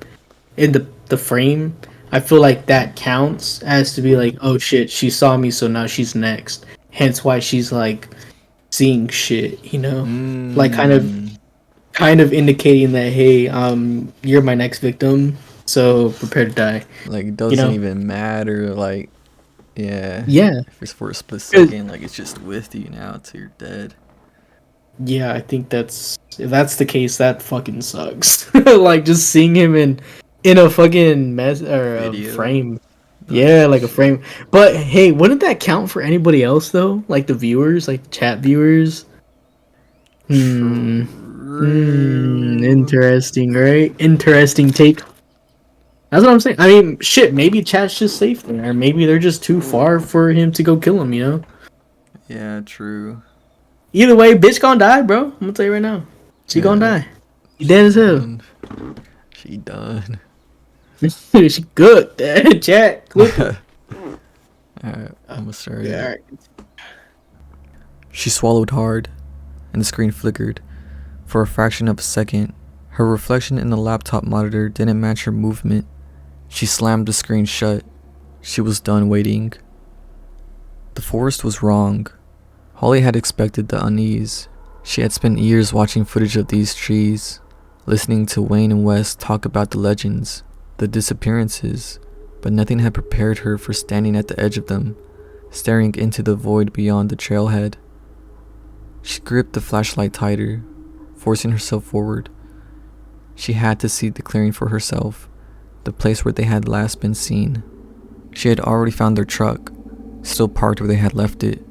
Speaker 2: in the frame, I feel like that counts as to be like, oh shit, she saw me, so now she's next. Hence why she's like seeing shit, you know, like kind of indicating that hey, you're my next victim, so prepare to die.
Speaker 1: Like, it
Speaker 2: You
Speaker 1: doesn't
Speaker 2: know?
Speaker 1: even matter. Like, yeah.
Speaker 2: Yeah.
Speaker 1: If it's for a split
Speaker 2: 'Cause-
Speaker 1: second, like, it's just with you now till you're dead.
Speaker 2: Yeah, I think that's if that's the case, that fucking sucks. Like just seeing him in a fucking mess or a
Speaker 1: Video.
Speaker 2: frame.
Speaker 1: Like,
Speaker 2: Yeah, like a
Speaker 1: shit.
Speaker 2: frame. But hey, wouldn't that count for anybody else though? Like the viewers, like the chat viewers? Hmm.
Speaker 1: True.
Speaker 2: Interesting, right? Interesting take. That's what I'm saying. I mean, shit, maybe chat's just safe there. Or maybe they're just too far for him to go kill him, you know?
Speaker 1: Yeah, true.
Speaker 2: Either way, bitch gonna die, bro. I'm gonna tell you right now. She gonna
Speaker 1: Yeah,
Speaker 2: die. She
Speaker 1: she
Speaker 2: dead as hell.
Speaker 1: done. She done.
Speaker 2: She good. Chat, clip it.
Speaker 1: Alright, I'm gonna start
Speaker 2: Yeah,
Speaker 1: it.
Speaker 2: alright.
Speaker 1: She swallowed hard, and the screen flickered. For a fraction of a second, her reflection in the laptop monitor didn't match her movement. She slammed the screen shut. She was done waiting. The forest was wrong. Holly had expected the unease. She had spent years watching footage of these trees, listening to Wayne and Wes talk about the legends, the disappearances, but nothing had prepared her for standing at the edge of them, staring into the void beyond the trailhead. She gripped the flashlight tighter, forcing herself forward. She had to see the clearing for herself, the place where they had last been seen. She had already found their truck, still parked where they had left it.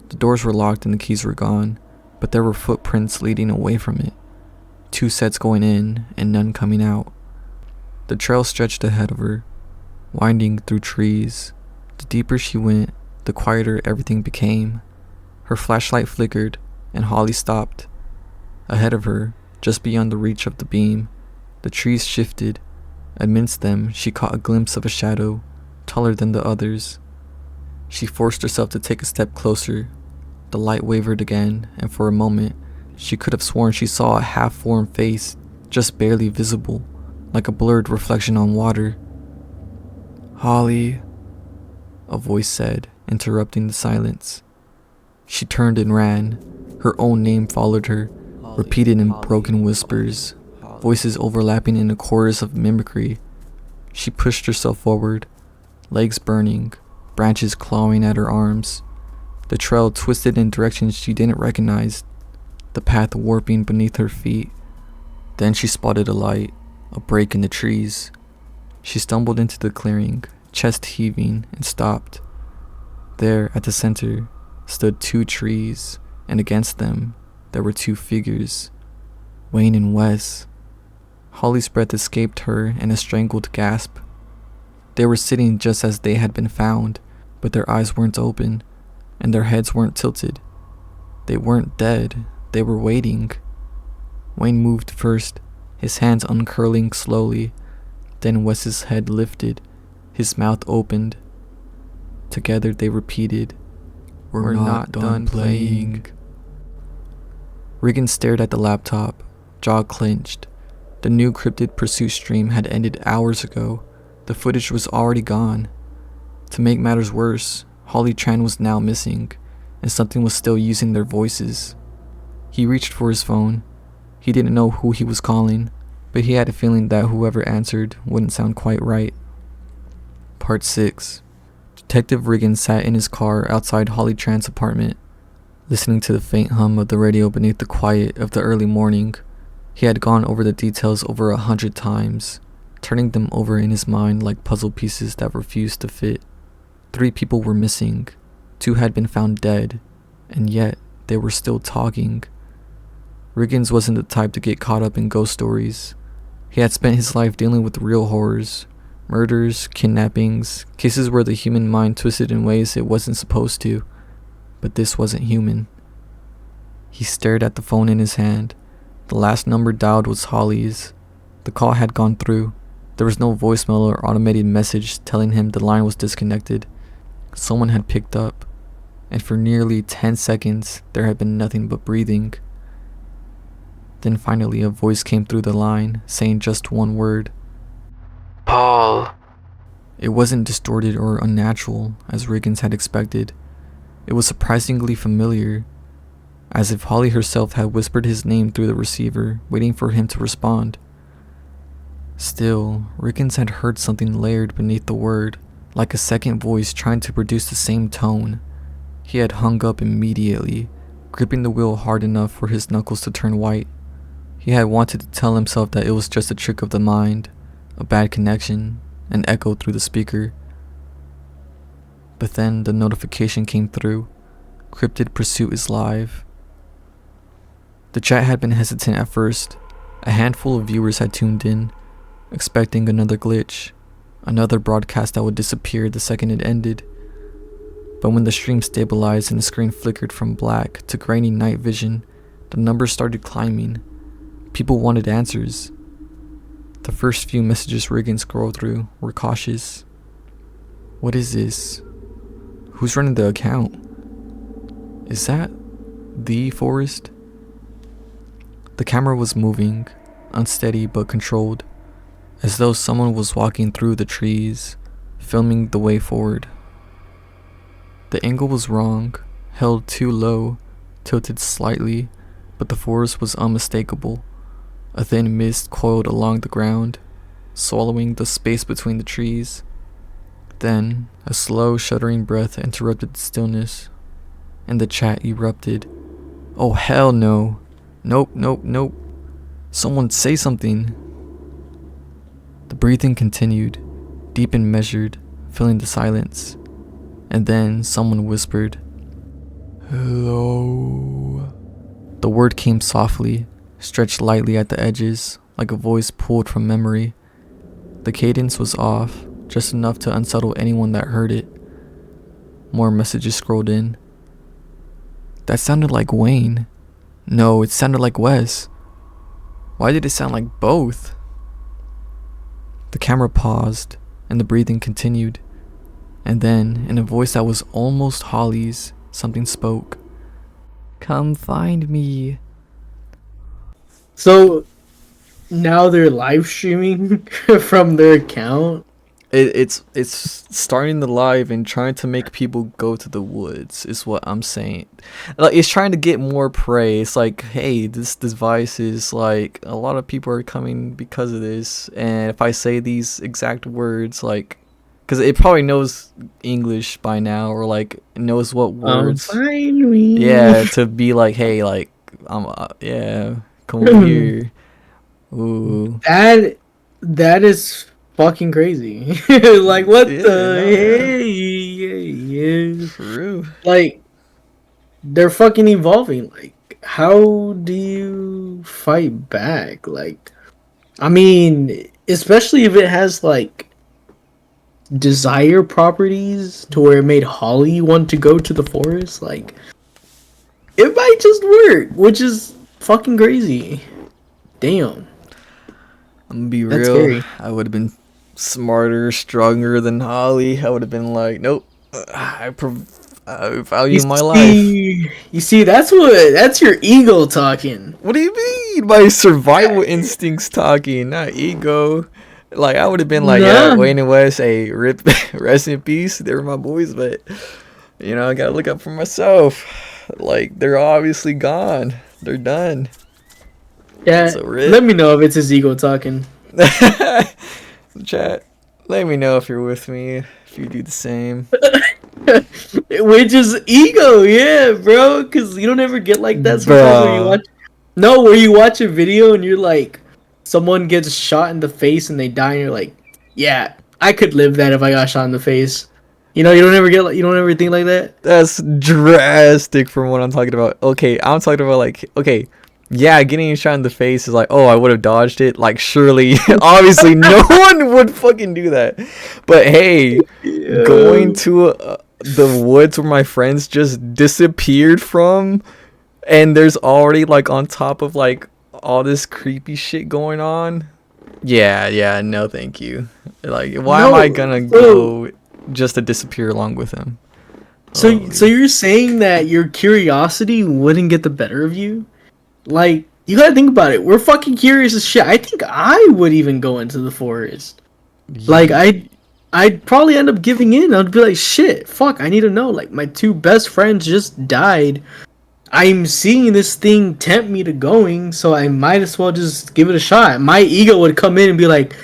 Speaker 1: The doors were locked and the keys were gone, but there were footprints leading away from it. 2 sets going in and none coming out. The trail stretched ahead of her, winding through trees. The deeper she went, the quieter everything became. Her flashlight flickered, and Holly stopped. Ahead of her, just beyond the reach of the beam, the trees shifted. Amidst them, she caught a glimpse of a shadow, taller than the others. She forced herself to take a step closer. The light wavered again, and for a moment, she could have sworn she saw a half-formed face, just barely visible, like a blurred reflection on water. "Holly," a voice said, interrupting the silence. She turned and ran. Her own name followed her, repeated in broken whispers, voices overlapping in a chorus of mimicry. She pushed herself forward, legs burning, branches clawing at her arms. The trail twisted in directions she didn't recognize, the path warping beneath her feet. Then she spotted a light, a break in the trees. She stumbled into the clearing, chest heaving, and stopped. There, at the center, stood 2 trees, and against them, there were 2 figures, Wayne and Wes. Holly's breath escaped her in a strangled gasp. They were sitting just as they had been found, but their eyes weren't open, and their heads weren't tilted. They weren't dead, they were waiting. Wayne moved first, his hands uncurling slowly. Then Wes's head lifted, his mouth opened. Together they repeated, "We're not done playing." Regan stared at the laptop, jaw clenched. The new cryptid pursuit stream had ended hours ago. The footage was already gone. To make matters worse, Holly Tran was now missing, and something was still using their voices. He reached for his phone. He didn't know who he was calling, but he had a feeling that whoever answered wouldn't sound quite right. Part 6. Detective Regan sat in his car outside Holly Tran's apartment, listening to the faint hum of the radio beneath the quiet of the early morning. He had gone over the details over 100 times, turning them over in his mind like puzzle pieces that refused to fit. 3 people were missing, 2 had been found dead, and yet they were still talking. Riggins wasn't the type to get caught up in ghost stories. He had spent his life dealing with real horrors, murders, kidnappings, cases where the human mind twisted in ways it wasn't supposed to. But this wasn't human. He stared at the phone in his hand. The last number dialed was Holly's. The call had gone through. There was no voicemail or automated message telling him the line was disconnected. Someone had picked up, and for nearly 10 seconds there had been nothing but breathing. Then finally a voice came through the line, saying just one word. Paul. It wasn't distorted or unnatural, as Riggins had expected. It was surprisingly familiar, as if Holly herself had whispered his name through the receiver, waiting for him to respond. Still, Riggins had heard something layered beneath the word, like a second voice trying to produce the same tone. He had hung up immediately, gripping the wheel hard enough for his knuckles to turn white. He had wanted to tell himself that it was just a trick of the mind, a bad connection, an echo through the speaker. But then the notification came through. Cryptid Pursuit is live. The chat had been hesitant at first. A handful of viewers had tuned in, expecting another glitch, another broadcast that would disappear the second it ended. But when the stream stabilized and the screen flickered from black to grainy night vision, the numbers started climbing. People wanted answers. The first few messages Riggins scrolled through were cautious. What is this? Who's running the account? Is that the forest? The camera was moving, unsteady but controlled, as though someone was walking through the trees, filming the way forward. The angle was wrong, held too low, tilted slightly, but the forest was unmistakable. A thin mist coiled along the ground, swallowing the space between the trees. Then, a slow, shuddering breath interrupted the stillness, and the chat erupted. Oh hell no. Nope. Someone say something. The breathing continued, deep and measured, filling the silence. And then someone whispered, "Hello." The word came softly, stretched lightly at the edges, like a voice pulled from memory. The cadence was off, just enough to unsettle anyone that heard it. More messages scrolled in. That sounded like Wayne. No, it sounded like Wes. Why did it sound like both? The camera paused, and the breathing continued. And then, in a voice that was almost Holly's, something spoke. Come find me.
Speaker 2: So now they're live streaming from their account.
Speaker 1: It's starting the live and trying to make people go to the woods is what I'm saying. Like, it's trying to get more prey. It's like, hey, this device is like, a lot of people are coming because of this, and if I say these exact words, like, because it probably knows English by now, or like knows what words.
Speaker 2: Find me.
Speaker 1: Yeah, to be like, hey, like, yeah, come over here. Ooh.
Speaker 2: That is fucking crazy. Like, what
Speaker 1: Yeah,
Speaker 2: the hey.
Speaker 1: True.
Speaker 2: Like, they're fucking evolving. Like, how do you fight back? Like, I mean, especially if it has like desire properties to where it made Holly want to go to the forest, like, it might just work, which is fucking crazy. Damn.
Speaker 1: I'm gonna be
Speaker 2: That's
Speaker 1: real.
Speaker 2: scary.
Speaker 1: I would have been smarter, stronger than Holly. I would have been like, nope. I value my life.
Speaker 2: You see, that's your ego talking.
Speaker 1: What do you mean? My survival instincts talking, not ego. Like, I would have been like, yeah, Wayne and Wes, hey, rip, rest in peace. They were my boys, but you know, I gotta look up for myself. Like, they're obviously gone. They're done.
Speaker 2: Yeah,
Speaker 1: So rip.
Speaker 2: let me know if it's his ego talking.
Speaker 1: Chat, let me know if you're with me, if you do the same.
Speaker 2: Which is ego, yeah, bro. Because you don't ever get like that sometimes when you watch. No, where you watch a video and you're like, someone gets shot in the face and they die, and you're like, yeah, I could live that if I got shot in the face. You know, you don't ever think like that.
Speaker 1: That's drastic from what I'm talking about. Okay, I'm talking about like, okay, yeah, getting shot in the face is like, oh, I would have dodged it. Like, surely, obviously, no one would fucking do that. But hey, going to the woods where my friends just disappeared from, and there's already like on top of like all this creepy shit going on. Yeah, no, thank you. Like, why am I
Speaker 2: No,
Speaker 1: gonna
Speaker 2: so
Speaker 1: go just to disappear along with him?
Speaker 2: so
Speaker 1: Holy.
Speaker 2: you're saying that your curiosity wouldn't get the better of you? Like, you gotta think about it. We're fucking curious as shit. I think I would even go into the forest. Like,
Speaker 1: Ye-
Speaker 2: I'd probably end up giving in. I'd be like, shit, fuck, I need to know. Like, my two best friends just died. I'm seeing this thing tempt me to going, so I might as well just give it a shot. My ego would come in and be like,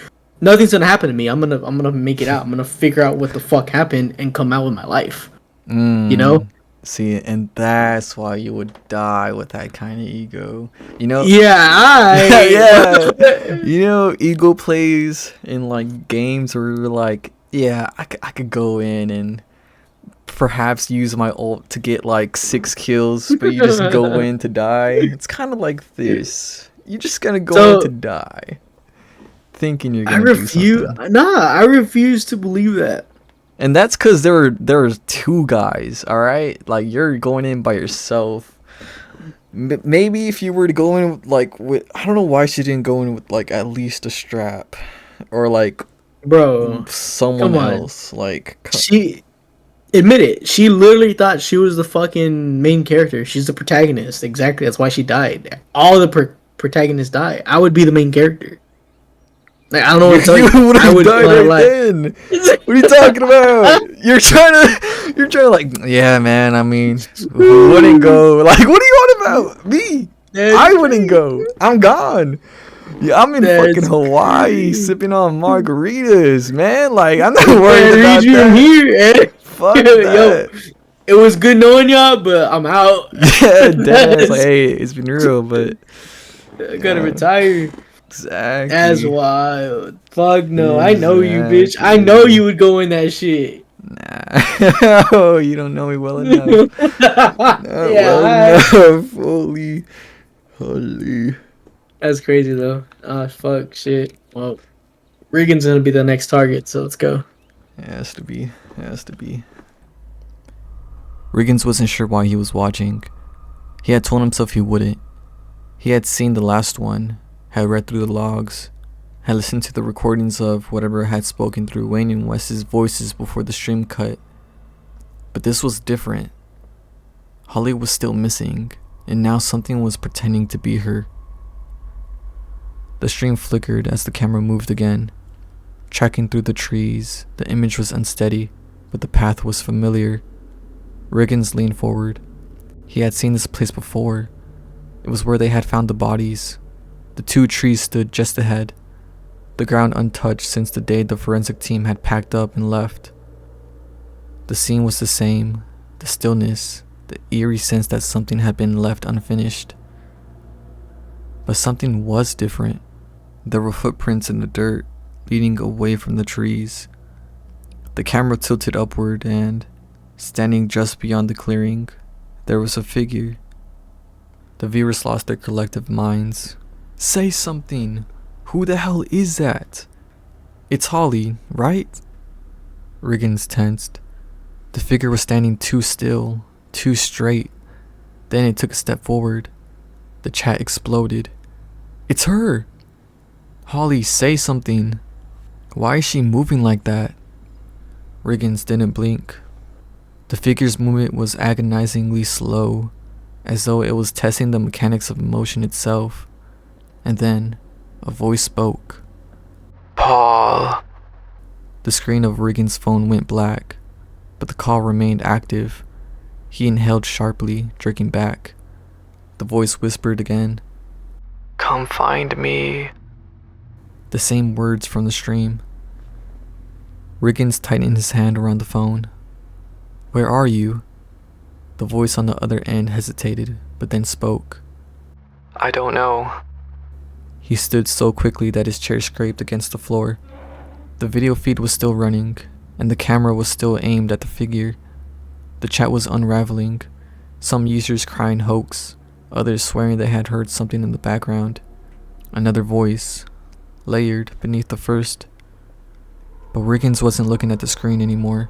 Speaker 2: nothing's gonna happen to me. I'm gonna make it out. I'm gonna figure out what the fuck happened and come out with my life. You know?
Speaker 1: See, and that's why you would die with that kind of ego. You know,
Speaker 2: Yeah,
Speaker 1: yeah.
Speaker 2: I.
Speaker 1: You know, ego plays in like games where you're like, yeah, I could go in and perhaps use my ult to get like 6 kills, but you just go in to die. It's kind of like this. You're just gonna go in to
Speaker 2: So
Speaker 1: die, thinking you're
Speaker 2: I
Speaker 1: gonna do
Speaker 2: refuse.
Speaker 1: something.
Speaker 2: Nah, I refuse to believe that.
Speaker 1: And that's because there were two guys. All right, like you're going in by yourself. Maybe if you were to go in with I don't know why she didn't go in with like at least a strap or like
Speaker 2: Bro,
Speaker 1: someone
Speaker 2: come on.
Speaker 1: else. Like
Speaker 2: She admit it. She literally thought she was the fucking main character. She's the protagonist. Exactly. That's why she died. All the protagonists die. I would be the main character. Like, I don't know what to tell you.
Speaker 1: you would
Speaker 2: I
Speaker 1: have
Speaker 2: would
Speaker 1: died right
Speaker 2: like.
Speaker 1: then. What are you talking about? You're trying to like, yeah, man. I mean, who wouldn't go? Like, what are you on about? Me? I
Speaker 2: That's
Speaker 1: wouldn't
Speaker 2: crazy.
Speaker 1: go. I'm gone. Yeah, I'm in fucking
Speaker 2: That's
Speaker 1: Hawaii
Speaker 2: crazy.
Speaker 1: sipping on margaritas, man. Like, I'm not
Speaker 2: Man,
Speaker 1: worried
Speaker 2: read
Speaker 1: about
Speaker 2: you in
Speaker 1: that.
Speaker 2: here. Eh?
Speaker 1: Fuck
Speaker 2: Yo,
Speaker 1: that.
Speaker 2: it was good knowing y'all, but I'm out.
Speaker 1: Yeah, dead ass. Like, hey, it's been real, but
Speaker 2: I gotta
Speaker 1: yeah,
Speaker 2: retire. That's
Speaker 1: exactly,
Speaker 2: wild. Fuck no. I know you, bitch. I know
Speaker 1: exactly.
Speaker 2: you would go in that shit.
Speaker 1: Nah, oh, you don't know me well enough. Not well
Speaker 2: Yeah,
Speaker 1: enough. Holy.
Speaker 2: that's crazy though. Ah, fuck, shit. Well, Regan's gonna be the next target, so let's go.
Speaker 1: It has to be. It has to be. Riggins wasn't sure why he was watching. He had told himself he wouldn't. He had seen the last one, had read through the logs, had listened to the recordings of whatever had spoken through Wayne and Wes's voices before the stream cut. But this was different. Holly was still missing, and now something was pretending to be her. The stream flickered as the camera moved again. Tracking through the trees, the image was unsteady, but the path was familiar. Riggins leaned forward. He had seen this place before. It was where they had found the bodies. The two trees stood just ahead, the ground untouched since the day the forensic team had packed up and left. The scene was the same, the stillness, the eerie sense that something had been left unfinished. But something was different. There were footprints in the dirt, leading away from the trees. The camera tilted upward and, standing just beyond the clearing, there was a figure. The viewers lost their collective minds. Say something! Who the hell is that? It's Holly, right? Riggins tensed. The figure was standing too still, too straight. Then it took a step forward. The chat exploded. It's her! Holly, say something. Why is she moving like that? Riggins didn't blink. The figure's movement was agonizingly slow, as though it was testing the mechanics of motion itself. And then, a voice spoke. Paul. The screen of Riggins' phone went black, but the call remained active. He inhaled sharply, jerking back. The voice whispered again. Come find me. The same words from the stream. Riggins tightened his hand around the phone. Where are you? The voice on the other end hesitated, but then spoke. I don't know. He stood so quickly that his chair scraped against the floor. The video feed was still running, and the camera was still aimed at the figure. The chat was unraveling, some users crying hoax, others swearing they had heard something in the background. Another voice, layered beneath the first. But Riggins wasn't looking at the screen anymore.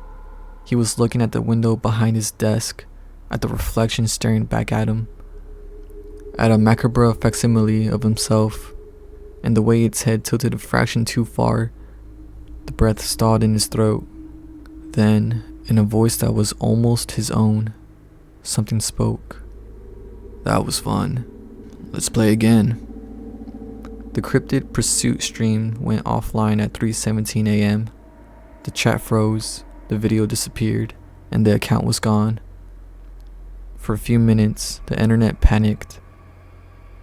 Speaker 1: He was looking at the window behind his desk, at the reflection staring back at him. at a macabre facsimile of himself, and the way its head tilted a fraction too far, the breath stalled in his throat. Then, in a voice that was almost his own, something spoke. That was fun. Let's play again. The cryptid pursuit stream went offline at 3:17 a.m. The chat froze, the video disappeared, and the account was gone. For a few minutes, the internet panicked.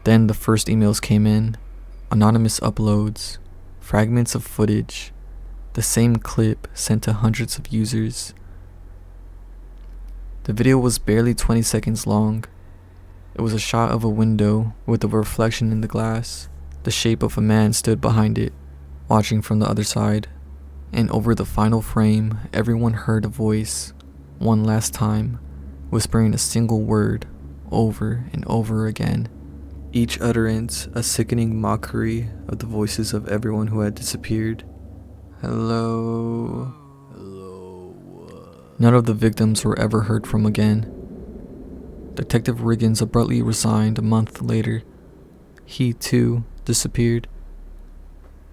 Speaker 1: Then the first emails came in, anonymous uploads, fragments of footage, the same clip sent to hundreds of users. The video was barely 20 seconds long. It was a shot of a window with a reflection in the glass. The shape of a man stood behind it, watching from the other side. And over the final frame, everyone heard a voice, one last time, whispering a single word over and over again. Each utterance a sickening mockery of the voices of everyone who had disappeared. Hello. None of the victims were ever heard from again. Detective Riggins abruptly resigned a month later. He, too, disappeared.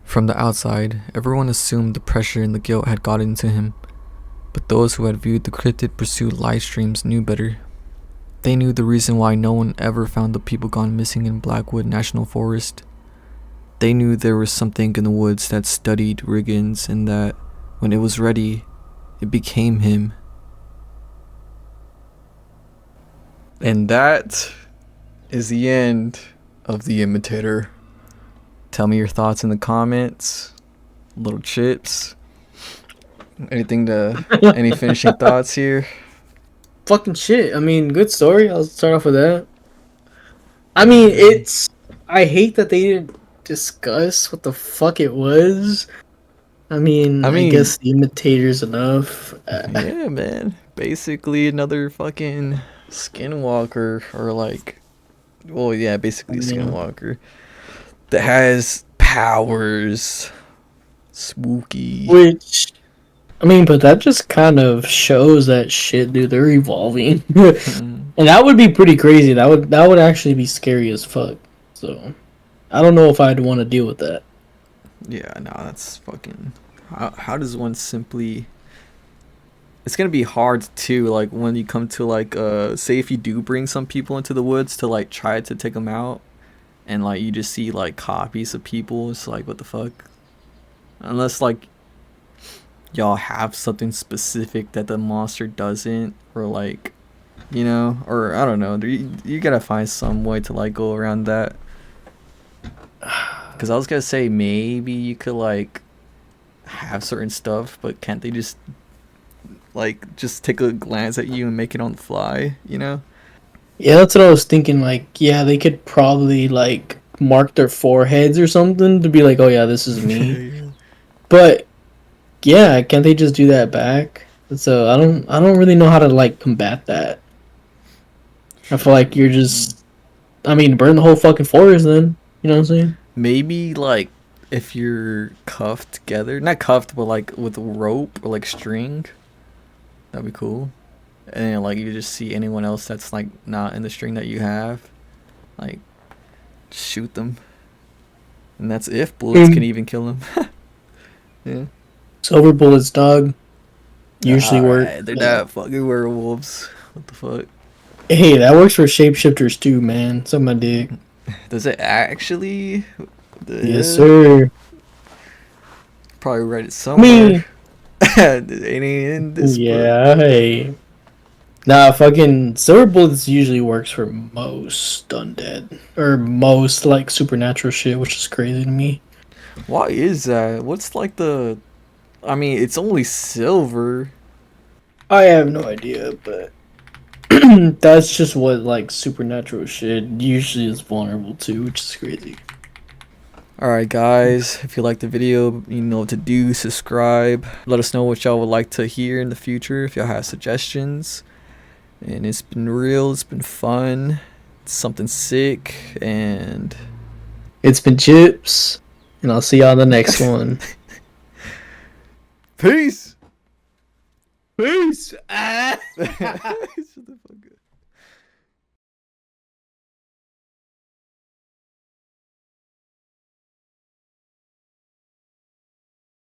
Speaker 1: From the outside, everyone assumed the pressure and the guilt had gotten to him, but those who had viewed the Cryptid Pursuit live streams knew better. They knew the reason why no one ever found the people gone missing in Blackwood National Forest. They knew there was something in the woods that studied Riggins, and that, when it was ready, it became him. And that is the end of The Imitator. Tell me your thoughts in the comments. Little chips. Any finishing thoughts here?
Speaker 2: Fucking shit. I mean, good story. I'll start off with that. I mean, I hate that they didn't discuss what the fuck it was. I mean, I guess the imitator's enough.
Speaker 1: Yeah, man. Basically another fucking skinwalker, or like, well, yeah, basically a skinwalker that has powers. Spooky.
Speaker 2: Which, I mean, but that just kind of shows that shit, dude. They're evolving, and that would be pretty crazy. That would actually be scary as fuck. So, I don't know if I'd want to deal with that.
Speaker 1: Yeah, no, that's fucking. How does one simply? It's gonna be hard too. Like when you come to like, say if you do bring some people into the woods to like try to take them out, and like you just see like copies of people. It's like, what the fuck? Unless like y'all have something specific that the monster doesn't, or like, you know, or I don't know. You gotta find some way to like go around that. Because I was gonna say maybe you could like have certain stuff, but can't they just like just take a glance at you and make it on the fly, you know?
Speaker 2: Yeah, that's what I was thinking. Like, yeah, they could probably like mark their foreheads or something to be like, oh yeah, this is me.
Speaker 1: Yeah.
Speaker 2: But yeah, can't they just do that back? So I don't really know how to like combat that. I feel like you're just, I mean, burn the whole fucking forest then. You know what I'm saying?
Speaker 1: Maybe like if you're cuffed together, not cuffed, but like with rope or like string, that'd be cool. And then, like, you just see anyone else that's like not in the string that you have, like, shoot them. And that's if bullets can even kill them. Yeah.
Speaker 2: Silver bullets, dog. Usually work.
Speaker 1: They're not fucking werewolves. What the fuck?
Speaker 2: Hey, that works for shapeshifters too, man. Suck my dick.
Speaker 1: Does it actually?
Speaker 2: Yes, sir.
Speaker 1: Probably write it somewhere.
Speaker 2: Me.
Speaker 1: Ain't in this book.
Speaker 2: Yeah, hey. Nah, fucking silver bullets usually works for most undead. Or most, like, supernatural shit, which is crazy to me.
Speaker 1: Why is that? What's like the... I mean, it's only silver.
Speaker 2: I have no idea, but... that's just what, like, supernatural shit usually is vulnerable to, which is crazy.
Speaker 1: Alright guys, if you liked the video, you know what to do. Subscribe. Let us know what y'all would like to hear in the future if y'all have suggestions. And it's been real, it's been fun. It's something sick, and...
Speaker 2: It's been Chips, and I'll see y'all on the next one.
Speaker 1: Peace!
Speaker 2: Peace!
Speaker 1: Shut the fuck up.